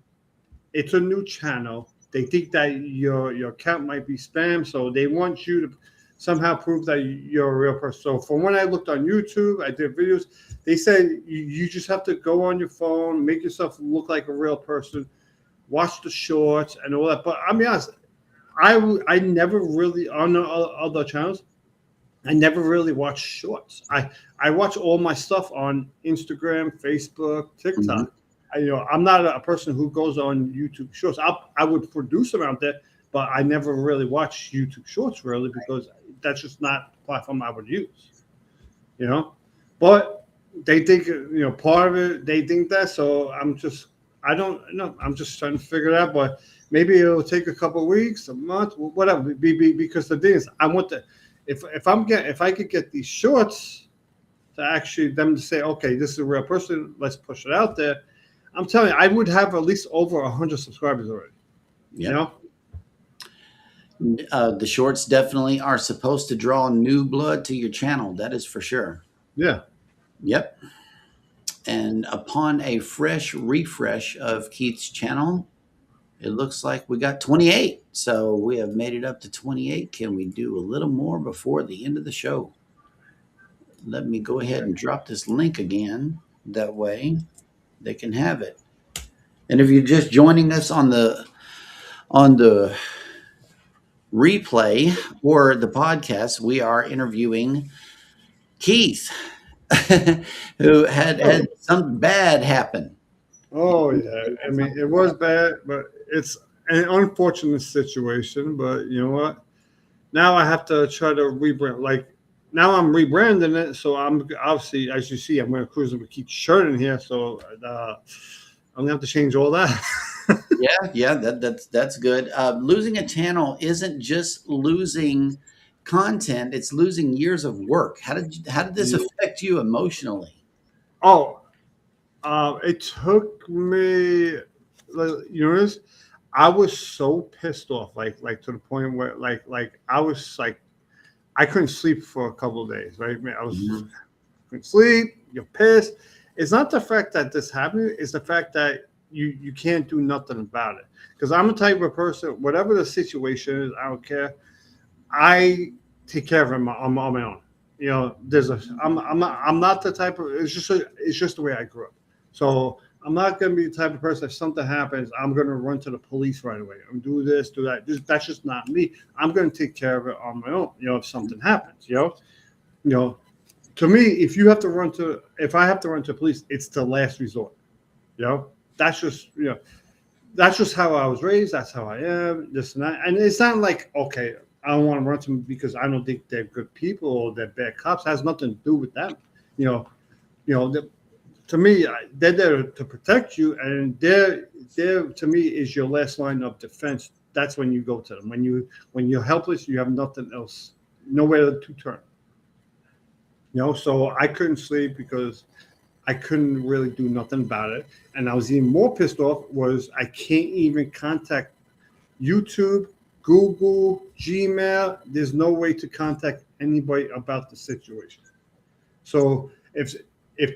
it's a new channel. They think that your account might be spam, so they want you to somehow prove that you're a real person. So from when I looked on YouTube, I did videos. They said you just have to go on your phone, make yourself look like a real person, watch the shorts and all that. But I'll be honest, I never really, on the other channels, I never really watch shorts. I watch all my stuff on Instagram, Facebook, TikTok. Mm-hmm. I'm not a person who goes on YouTube Shorts. I would produce them out there, but I never really watch YouTube Shorts really, because that's just not the platform I would use. But they think part of it. They think that, so I don't know. I'm just trying to figure it out. But maybe it'll take a couple of weeks, a month, whatever. Because the thing is, I want to. If I could get these shorts to actually them to say, okay, this is a real person, let's push it out there. I'm telling you, I would have at least over 100 subscribers already. Yeah. The shorts definitely are supposed to draw new blood to your channel. That is for sure. Yeah. Yep. And upon a fresh refresh of Keith's channel, it looks like we got 28. So we have made it up to 28. Can we do a little more before the end of the show? Let me go ahead and drop this link again. That way they can have it. And if you're just joining us on the replay or the podcast, we are interviewing Keith, who had something bad happen. Oh yeah, I mean it was bad, but it's an unfortunate situation. But you know what? Now I have to try to rebrand. Like now I'm rebranding it, so I'm obviously, as you see, I'm going to cruise with Keith's shirt in here. So I'm gonna have to change all that. yeah, that's good. Losing a channel isn't just losing content; it's losing years of work. How did this affect you emotionally? Oh, it took me. I was so pissed off, like to the point where like I was like, I couldn't sleep for a couple of days. Right, I was couldn't sleep. You're pissed. It's not the fact that this happened. It's the fact that you can't do nothing about it. Because I'm the type of person, whatever the situation is, I don't care. I take care of it on my own. I'm not the type of. It's just the way I grew up. So I'm not going to be the type of person. If something happens, I'm going to run to the police right away. I'm do this, do that. That's just not me. I'm going to take care of it on my own. If something happens, You know, to me, if I have to run to police, it's the last resort. You know, that's just that's just how I was raised. That's how I am. This and that. And it's not like, okay, I don't want to run to them because I don't think they're good people or they're bad cops. It has nothing to do with them. You know, the, to me, they're there to protect you, and they're to me is your last line of defense. That's when you go to them. When you're helpless, you have nothing else, nowhere to turn. So I couldn't sleep because I couldn't really do nothing about it. And I was even more pissed off was I can't even contact YouTube, Google, Gmail. There's no way to contact anybody about the situation. So if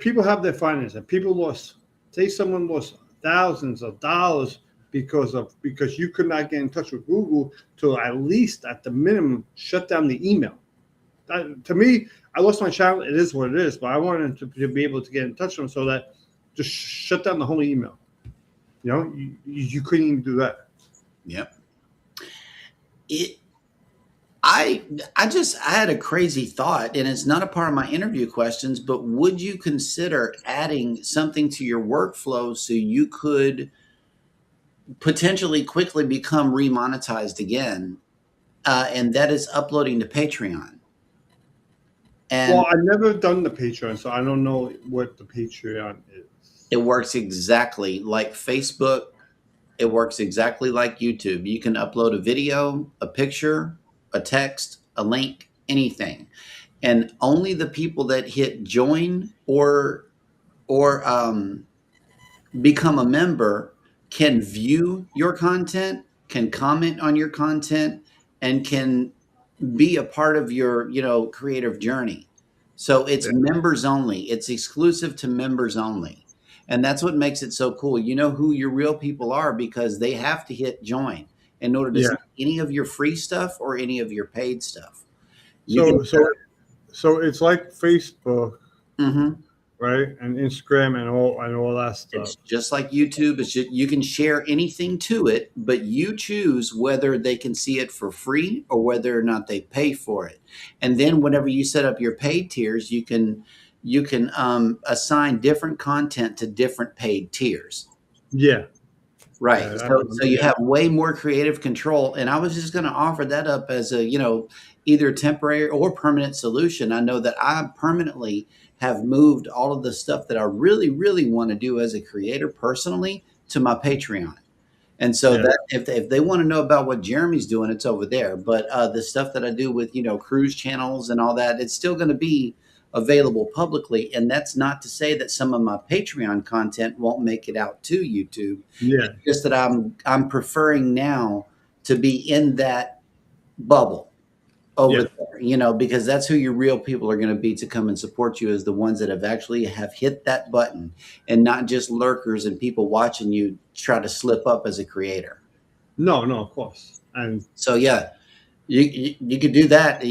people have their finances and people lost, say someone lost thousands of dollars because you could not get in touch with Google to at least at the minimum shut down the email. To me, I lost my child. It is what it is, but I wanted to be able to get in touch with them so that just shut down the whole email. You couldn't even do that. Yep. I had a crazy thought, and it's not a part of my interview questions, but would you consider adding something to your workflow so you could potentially quickly become remonetized again? And that is uploading to Patreon. And well, I've never done the Patreon, so I don't know what the Patreon is. It works exactly like Facebook. It works exactly like YouTube. You can upload a video, a picture, a text, a link, anything. And only the people that hit join or become a member can view your content, can comment on your content, and can be a part of your, creative journey. So it's members only. It's exclusive to members only. And that's what makes it so cool. You know who your real people are because they have to hit join in order to see any of your free stuff or any of your paid stuff. So it's like Facebook, Mm-hmm. right? And Instagram and all that stuff. It's just like YouTube. You can share anything to it, but you choose whether they can see it for free or whether or not they pay for it. And then whenever you set up your paid tiers, you can assign different content to different paid tiers. Yeah. Right. So you have way more creative control. And I was just going to offer that up as a, either temporary or permanent solution. I know that I permanently have moved all of the stuff that I really, really want to do as a creator personally to my Patreon. And so that if they want to know about what Jeremy's doing, it's over there. But the stuff that I do with, cruise channels and all that, it's still going to be available publicly. And that's not to say that some of my Patreon content won't make it out to YouTube. Yeah. It's just that I'm preferring now to be in that bubble over there, because that's who your real people are going to be to come and support you, is the ones that have hit that button and not just lurkers and people watching you try to slip up as a creator. No, of course. And so, you could do that,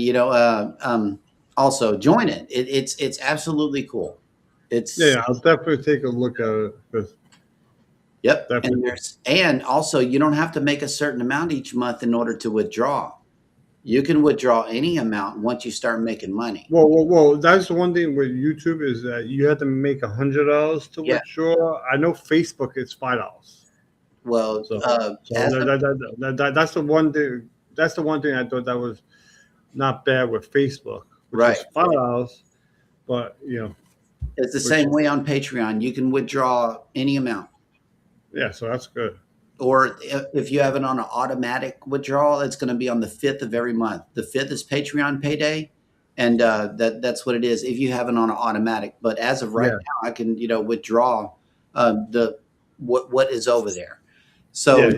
also join it. It's absolutely cool. I'll definitely take a look at it. Yep. And also you don't have to make a certain amount each month in order to withdraw. You can withdraw any amount once you start making money. Well, that's the one thing with YouTube is that you have to make $100 to withdraw. I know Facebook it's $5. Well, that's the one thing. That's the one thing I thought that was not bad with Facebook. Right. $5, but it's the same way on Patreon. You can withdraw any amount. Yeah, so that's good. Or if you have it on an automatic withdrawal, it's going to be on the 5th of every month. The 5th is Patreon payday, and that's what it is if you have it on an automatic. But as of right now, I can withdraw what is over there. So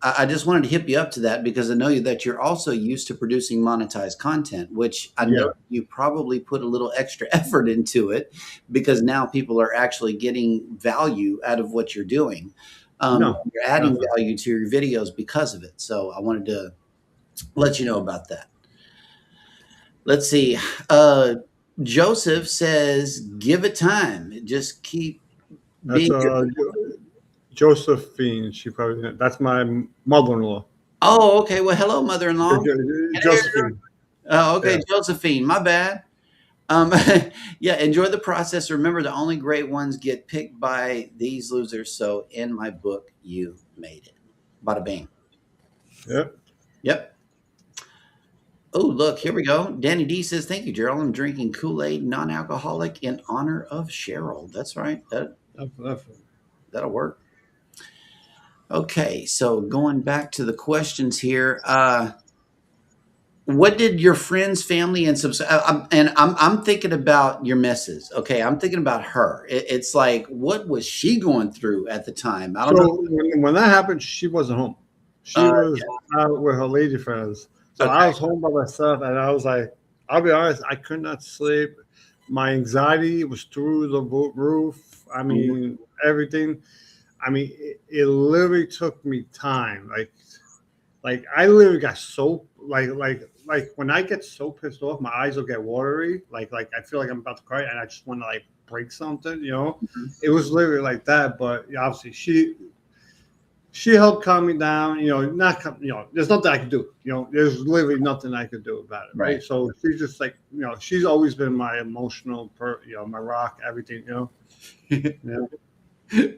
I just wanted to hip you up to that because I know that you're also used to producing monetized content, which I know you probably put a little extra effort into it because now people are actually getting value out of what you're doing. You're adding value to your videos because of it. So I wanted to let you know about that. Let's see. Joseph says, give it time. Just keep being Josephine. That's my mother-in-law. Oh, okay. Well, hello, mother-in-law. Josephine. Oh, okay. Yeah. Josephine, my bad. Um, yeah, enjoy the process. Remember, the only great ones get picked by these losers. So, in my book, you made it. Bada bing. Yep. Yep. Oh, look, here we go. Danny D says, "Thank you, Gerald. I'm drinking Kool Aid, non alcoholic, in honor of Cheryl." That's right. That'll work. Okay, so going back to the questions here, what did your friends, family, and I'm thinking about your missus. Okay, I'm thinking about her. It's like, what was she going through at the time? I don't know. So when that happened, she wasn't home. She Uh, was out with her lady friends. So I okay, was home by myself, and I was like, I'll be honest, I could not sleep. My anxiety was through the roof. I mhm, mean, everything. I mean, it literally took me time. Like I literally got so like when I get so pissed off, my eyes will get watery. Like I feel like I'm about to cry, and I just want to like break something. You know, mhm. it was literally like that. But obviously, she helped calm me down. You know, not you know, there's nothing I could do. You know, there's literally nothing I could do about it. Right. Right. So she's just like, you know, she's always been my emotional, you know, my rock, everything. Yeah.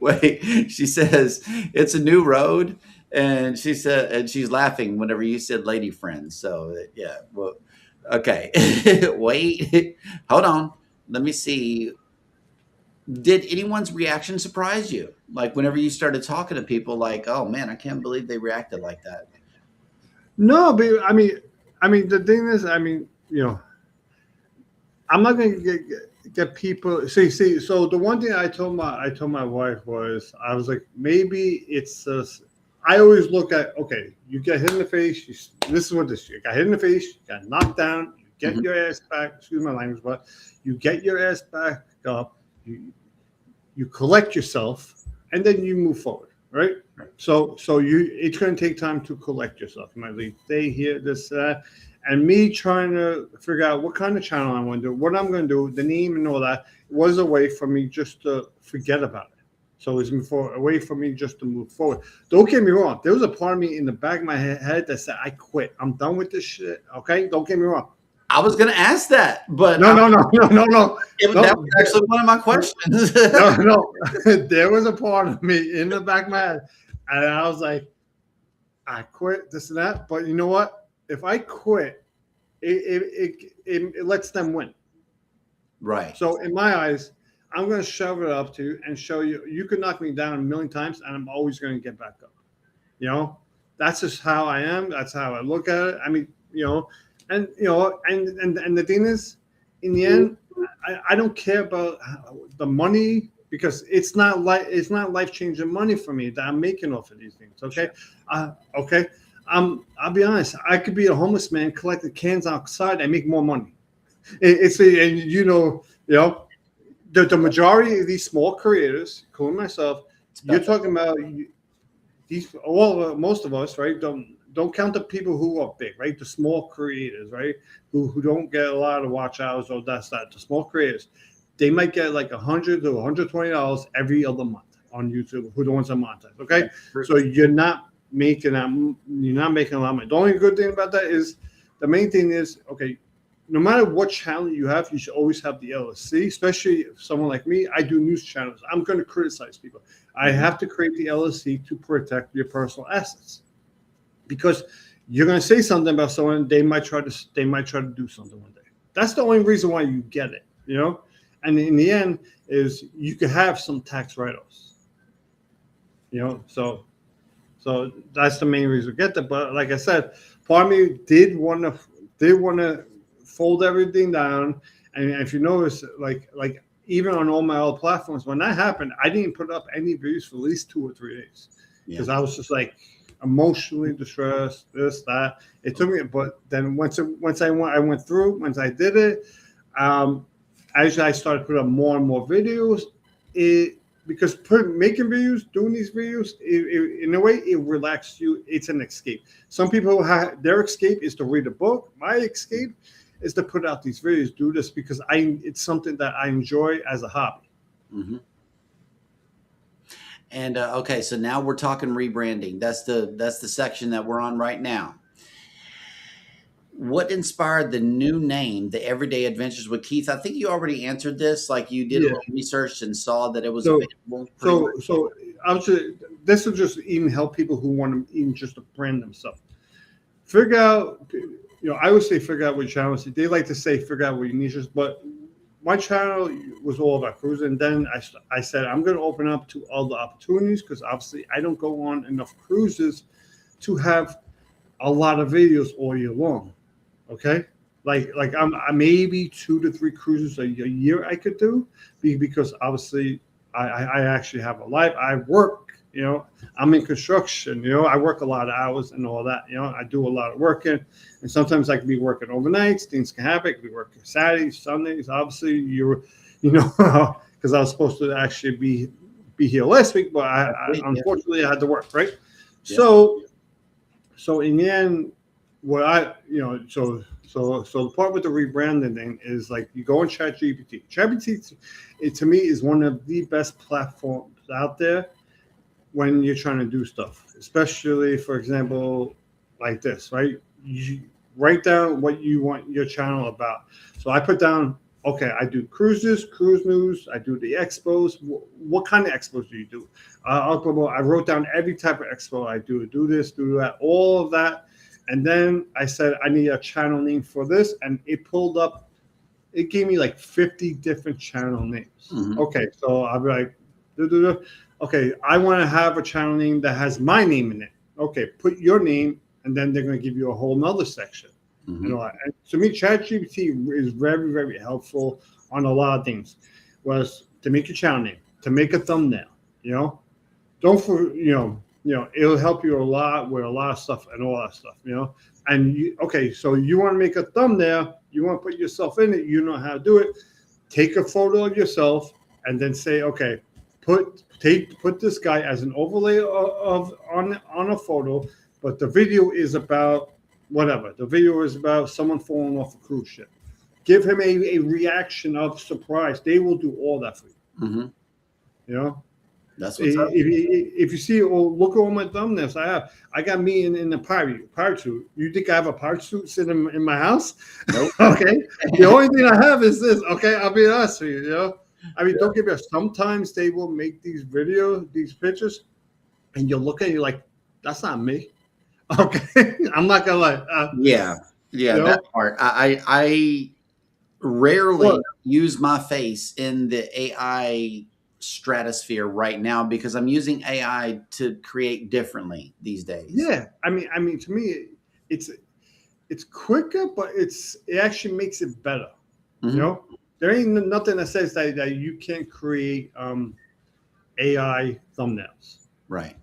Wait, she says it's a new road, and she said, and she's laughing whenever you said lady friends. So yeah, well, okay. Wait, hold on. Let me see. Did anyone's reaction surprise you? Like whenever you started talking to people, like, oh man, I can't believe they reacted like that. No, but I mean, the thing is, I mean, you know, I'm not gonna get people. See. So the one thing I told my wife was I was like maybe it's. I always look at okay. You get hit in the face. This is what this. You got hit in the face. You got knocked down. You get Mhm. your ass back. Excuse my language, but you get your ass back up. You collect yourself, and then you move forward. Right. Right. So it's going to take time to collect yourself. You might leave stay here, this, that, and me trying to figure out what kind of channel I want to do, what I'm going to do, the name and all that was a way for me just to forget about it. So it's a way for me just to move forward. Don't get me wrong. There was a part of me in the back of my head that said, "I quit. I'm done with this shit." Okay, don't get me wrong. I was going to ask that, but No, no, no, no, no, no, that was no. actually one of my questions. No, no. There was a part of me in the back of my head, and I was like, I quit this and that. But you know what? If I quit, it lets them win. Right. So in my eyes, I'm going to shove it up to you and show you. You could knock me down a million times, and I'm always going to get back up. You know, that's just how I am. That's how I look at it. I mean, and the thing is, in the end, I don't care about the money because it's not life changing money for me that I'm making off of these things. Okay, okay. I'll be honest. I could be a homeless man collecting cans outside and make more money. And the majority of these small creators, including myself, It's you're about that. talking about these all most of us, right? Don't count the people who are big, right? The small creators, right? Who don't get a lot of watch hours or that's that. The small creators, they might get like $100 to $120 every other month on YouTube. Who the ones that monetize? Okay, so you're not making a lot of money. The only good thing about that is the main thing is okay. No matter what channel you have, you should always have the LLC. Especially if someone like me, I do news channels. I'm going to criticize people. I Mhm. have to create the LLC to protect your personal assets because you're going to say something about someone, they might try to do something one day. That's the only reason why you get it, And in the end, is you could have some tax write-offs, So that's the main reason we get that. But like I said, part of me did want to fold everything down. And if you notice, like even on all my other platforms, when that happened, I didn't put up any videos for at least 2 or 3 days Yeah. because I was just like emotionally distressed, this, that. It took me, but then once I went through, once I did it, um, as I started putting up more and more videos, it because making videos, doing these videos, in a way, it relaxes you. It's an escape. Some people have their escape is to read a book. My escape is to put out these videos, do this because it's something that I enjoy as a hobby. Hmm. And okay, so now we're talking rebranding. That's the section that we're on right now. what inspired the new name, The Everyday Adventures with Keith? I think you already answered this. Like you did a Yeah. little research and saw that it was So available. Pretty much. so obviously this will just even help people who want to even just to brand themselves. Figure out, I would say figure out what channel. They like to say figure out what your niche is, but my channel was all about cruising. And then I said I'm going to open up to other opportunities because obviously I don't go on enough cruises to have a lot of videos all year long. Okay, like I maybe 2 to 3 cruises a year I could do because obviously I actually have a life. I work. I'm in construction. I work a lot of hours and all that. I do a lot of working, and sometimes I can be working overnights. Things can happen. I can be working Saturdays, Sundays. Obviously, because I was supposed to actually be here last week, but unfortunately I had to work. Right. Yeah. So in the end, what so the part with the rebranding thing is like you go on ChatGPT. ChatGPT, to me, is one of the best platforms out there when you're trying to do stuff, especially, for example, like this, right? You write down what you want your channel about. So I put down, okay, I do cruises, cruise news. I do the expos. What kind of expos do you do? I wrote down every type of expo I do. Do this, do that, all of that. And then I said, I need a channel name for this. And it gave me like 50 different channel names. Mm-hmm. Okay, so I'll be like, okay, I want to have a channel name that has my name in it. Okay, put your name, and then they're going to give you a whole nother section. Mm-hmm. And to me, ChatGPT is very, very helpful on a lot of things. Was to make your channel name, to make a thumbnail. It'll help you a lot with a lot of stuff and all that stuff. And so you want to make a thumbnail, you want to put yourself in it, you know how to do it. Take a photo of yourself and then say, okay, put this guy as an overlay on a photo, but the video is about whatever. The video is about someone falling off a cruise ship. Give him a reaction of surprise. They will do all that for you. Mm-hmm. That's what's up. If you see, look at all my thumbnails I have. I got me in a pirate suit. You think I have a pirate suit sitting in my house? Nope. Okay. The only thing I have is this. Okay, I'll be honest with you. Don't get me wrong. Sometimes they will make these pictures, and you'll look at it, you're like, that's not me. Okay, I'm not gonna lie. Yeah, that part. I rarely use my face in the AI stratosphere right now because I'm using AI to create differently these days. Yeah, I mean, to me, it's quicker, but it actually makes it better. Mm-hmm. There ain't nothing that says that you can't create AI thumbnails. Right.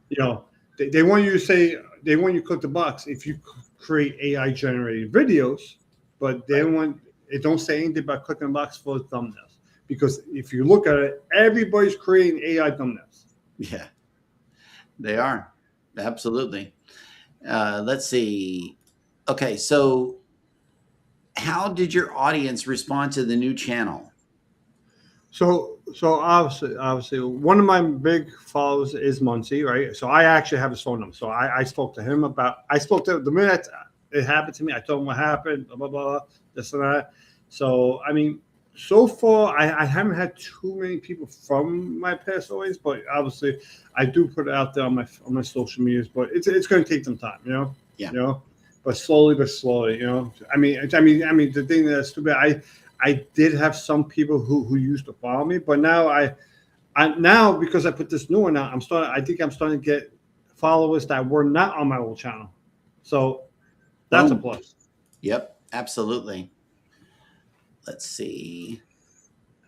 They want you to say, they want you to click the box if you create AI generated videos, but it don't say anything about clicking the box for thumbnails. Because if you look at it, everybody's creating AI thumbnails. Yeah, they are. Absolutely. Let's see. Okay, so how did your audience respond to the new channel? So obviously, one of my big followers is Muncie, right? So I actually have his phone number. So I spoke to him the minute it happened to me. I told him what happened, blah, blah, blah, this and that. So, I mean, so far, I haven't had too many people from my past always, but obviously I do put it out there on my social medias, but it's going to take some time, Yeah. But slowly, I mean, the thing that's too bad, I did have some people who used to follow me, but now now because I put this new one out, I think I'm starting to get followers that were not on my old channel. So that's a plus. Yep, absolutely. Let's see.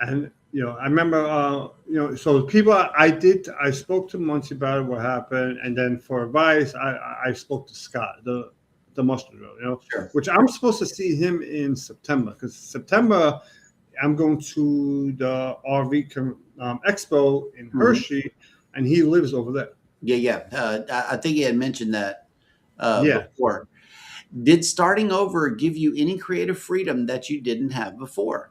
And I remember, so people I spoke to Muncie about what happened, and then for advice, I spoke to Scott, the mustard, Sure. Which I'm supposed to see him in September, because September I'm going to the RV Expo in Hershey, and he lives over there. Yeah. I think he had mentioned that before. Did starting over give you any creative freedom that you didn't have before?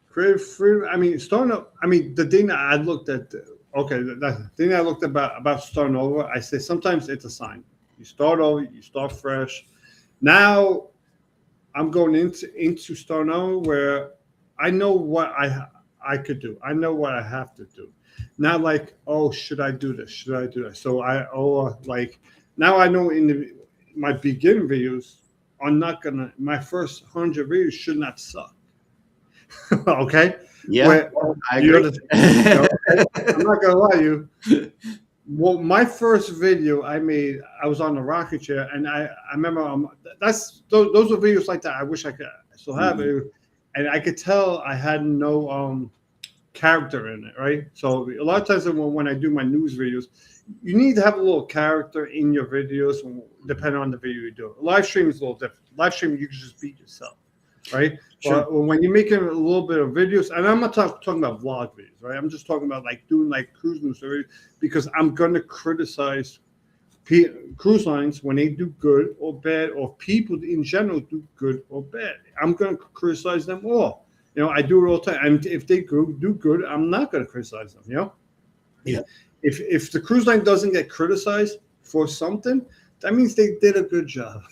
Creative freedom. I mean, starting up. I mean, the thing that I looked at. Okay, the thing I looked about starting over. I say sometimes it's a sign. You start over. You start fresh. Now I'm going into Starno where I know what I could do. I know what I have to do. Not like, oh, should I do this? Should I do that? So like now I know my beginning videos are not gonna. My first 100 videos should not suck. Okay, Yeah, where I you agree. know, I'm not gonna lie to you. Well, my first video I made, I was on the rocket chair, and I remember those are videos like that. I wish I could still have Mhm. it, and I could tell I had no character in it, right? So a lot of times when I do my news videos, you need to have a little character in your videos, depending on the video you do. A live stream is a little different. Live stream you can just beat yourself, right? Sure. But when you're making a little bit of videos, and I'm not talking about vlog videos, right? I'm just talking about like doing like cruise news videos because I'm gonna criticize cruise lines when they do good or bad, or people in general do good or bad. I'm gonna criticize them all. You know, I do it all the time. And if they do good, I'm not gonna criticize them. You know, Yeah. if the cruise line doesn't get criticized for something, that means they did a good job.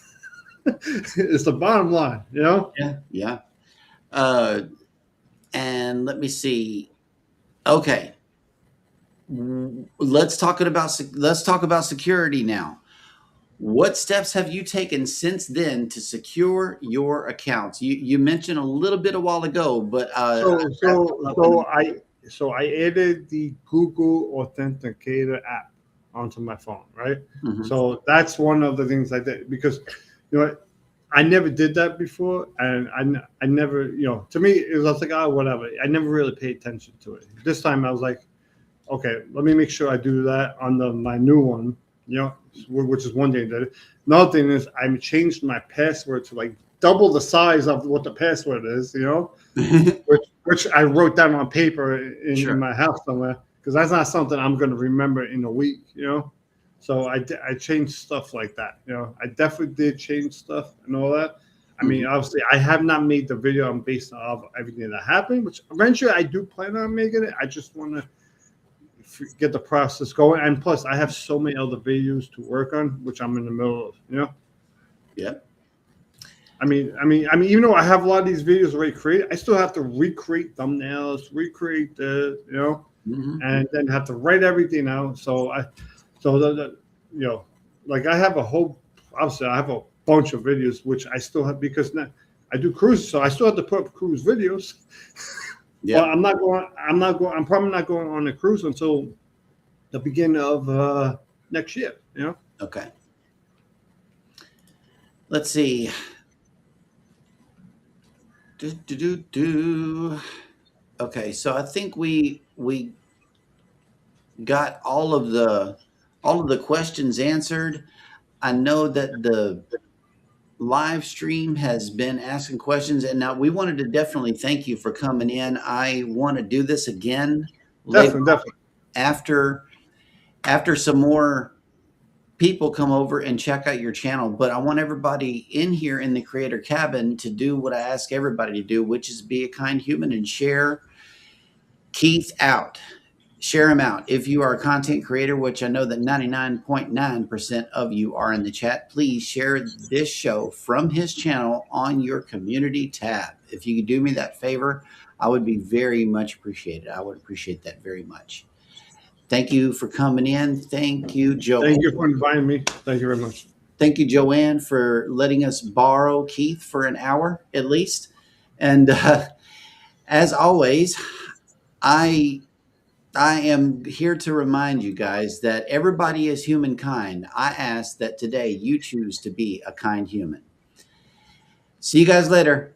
It's the bottom line. You know. Yeah. Yeah. Uh, and let me see. Okay. Let's talk about security now. What steps have you taken since then to secure your accounts? You mentioned a little bit a while ago, but So that's so so I so I added the Google Authenticator app onto my phone, right? Mhm. So that's one of the things I did because you know I never did that before, and I never to me it was like whatever. I never really paid attention to it. This time I was like, okay, let me make sure I do that on my new one, which is one thing that. Another thing is I changed my password to like double the size of what the password is, which I wrote down on paper in Sure. my house somewhere because that's not something I'm going to remember in a week. So I changed stuff like that. I definitely did change stuff and all that. I mean, Mhm. obviously, I have not made the video on based off everything that happened, which eventually I do plan on making it. I just want to get the process going, and plus, I have so many other videos to work on, which I'm in the middle of. Yep. Even though I have a lot of these videos already created, I still have to recreate thumbnails, recreate Mhm. and then have to write everything out. So you know, like I have a whole, obviously, I have a bunch of videos which I still have because now I do cruises, so I still have to put up cruise videos. But Yep. I'm probably not going on a cruise until the beginning of next year. Okay. Let's see. Do, do, do, do. Okay, so I think we got all of the questions answered. I know that the live stream has been asking questions, and now we wanted to definitely thank you for coming in. I want to do this again later Definitely. after some more people come over and check out your channel. But I want everybody in here in the creator cabin to do what I ask everybody to do, which is be a kind human and share Keith out. Share him out. If you are a content creator, which I know that 99.9% of you are in the chat, please share this show from his channel on your community tab. If you could do me that favor, I would be very much appreciated. I would appreciate that very much. Thank you for coming in. Thank you, Thank Joe. you for inviting me. Thank you very much. Thank you, Joanne, for letting us borrow Keith for an hour at least. And as always, I I am here to remind you guys that everybody is humankind. I ask that today you choose to be a kind human. See you guys later.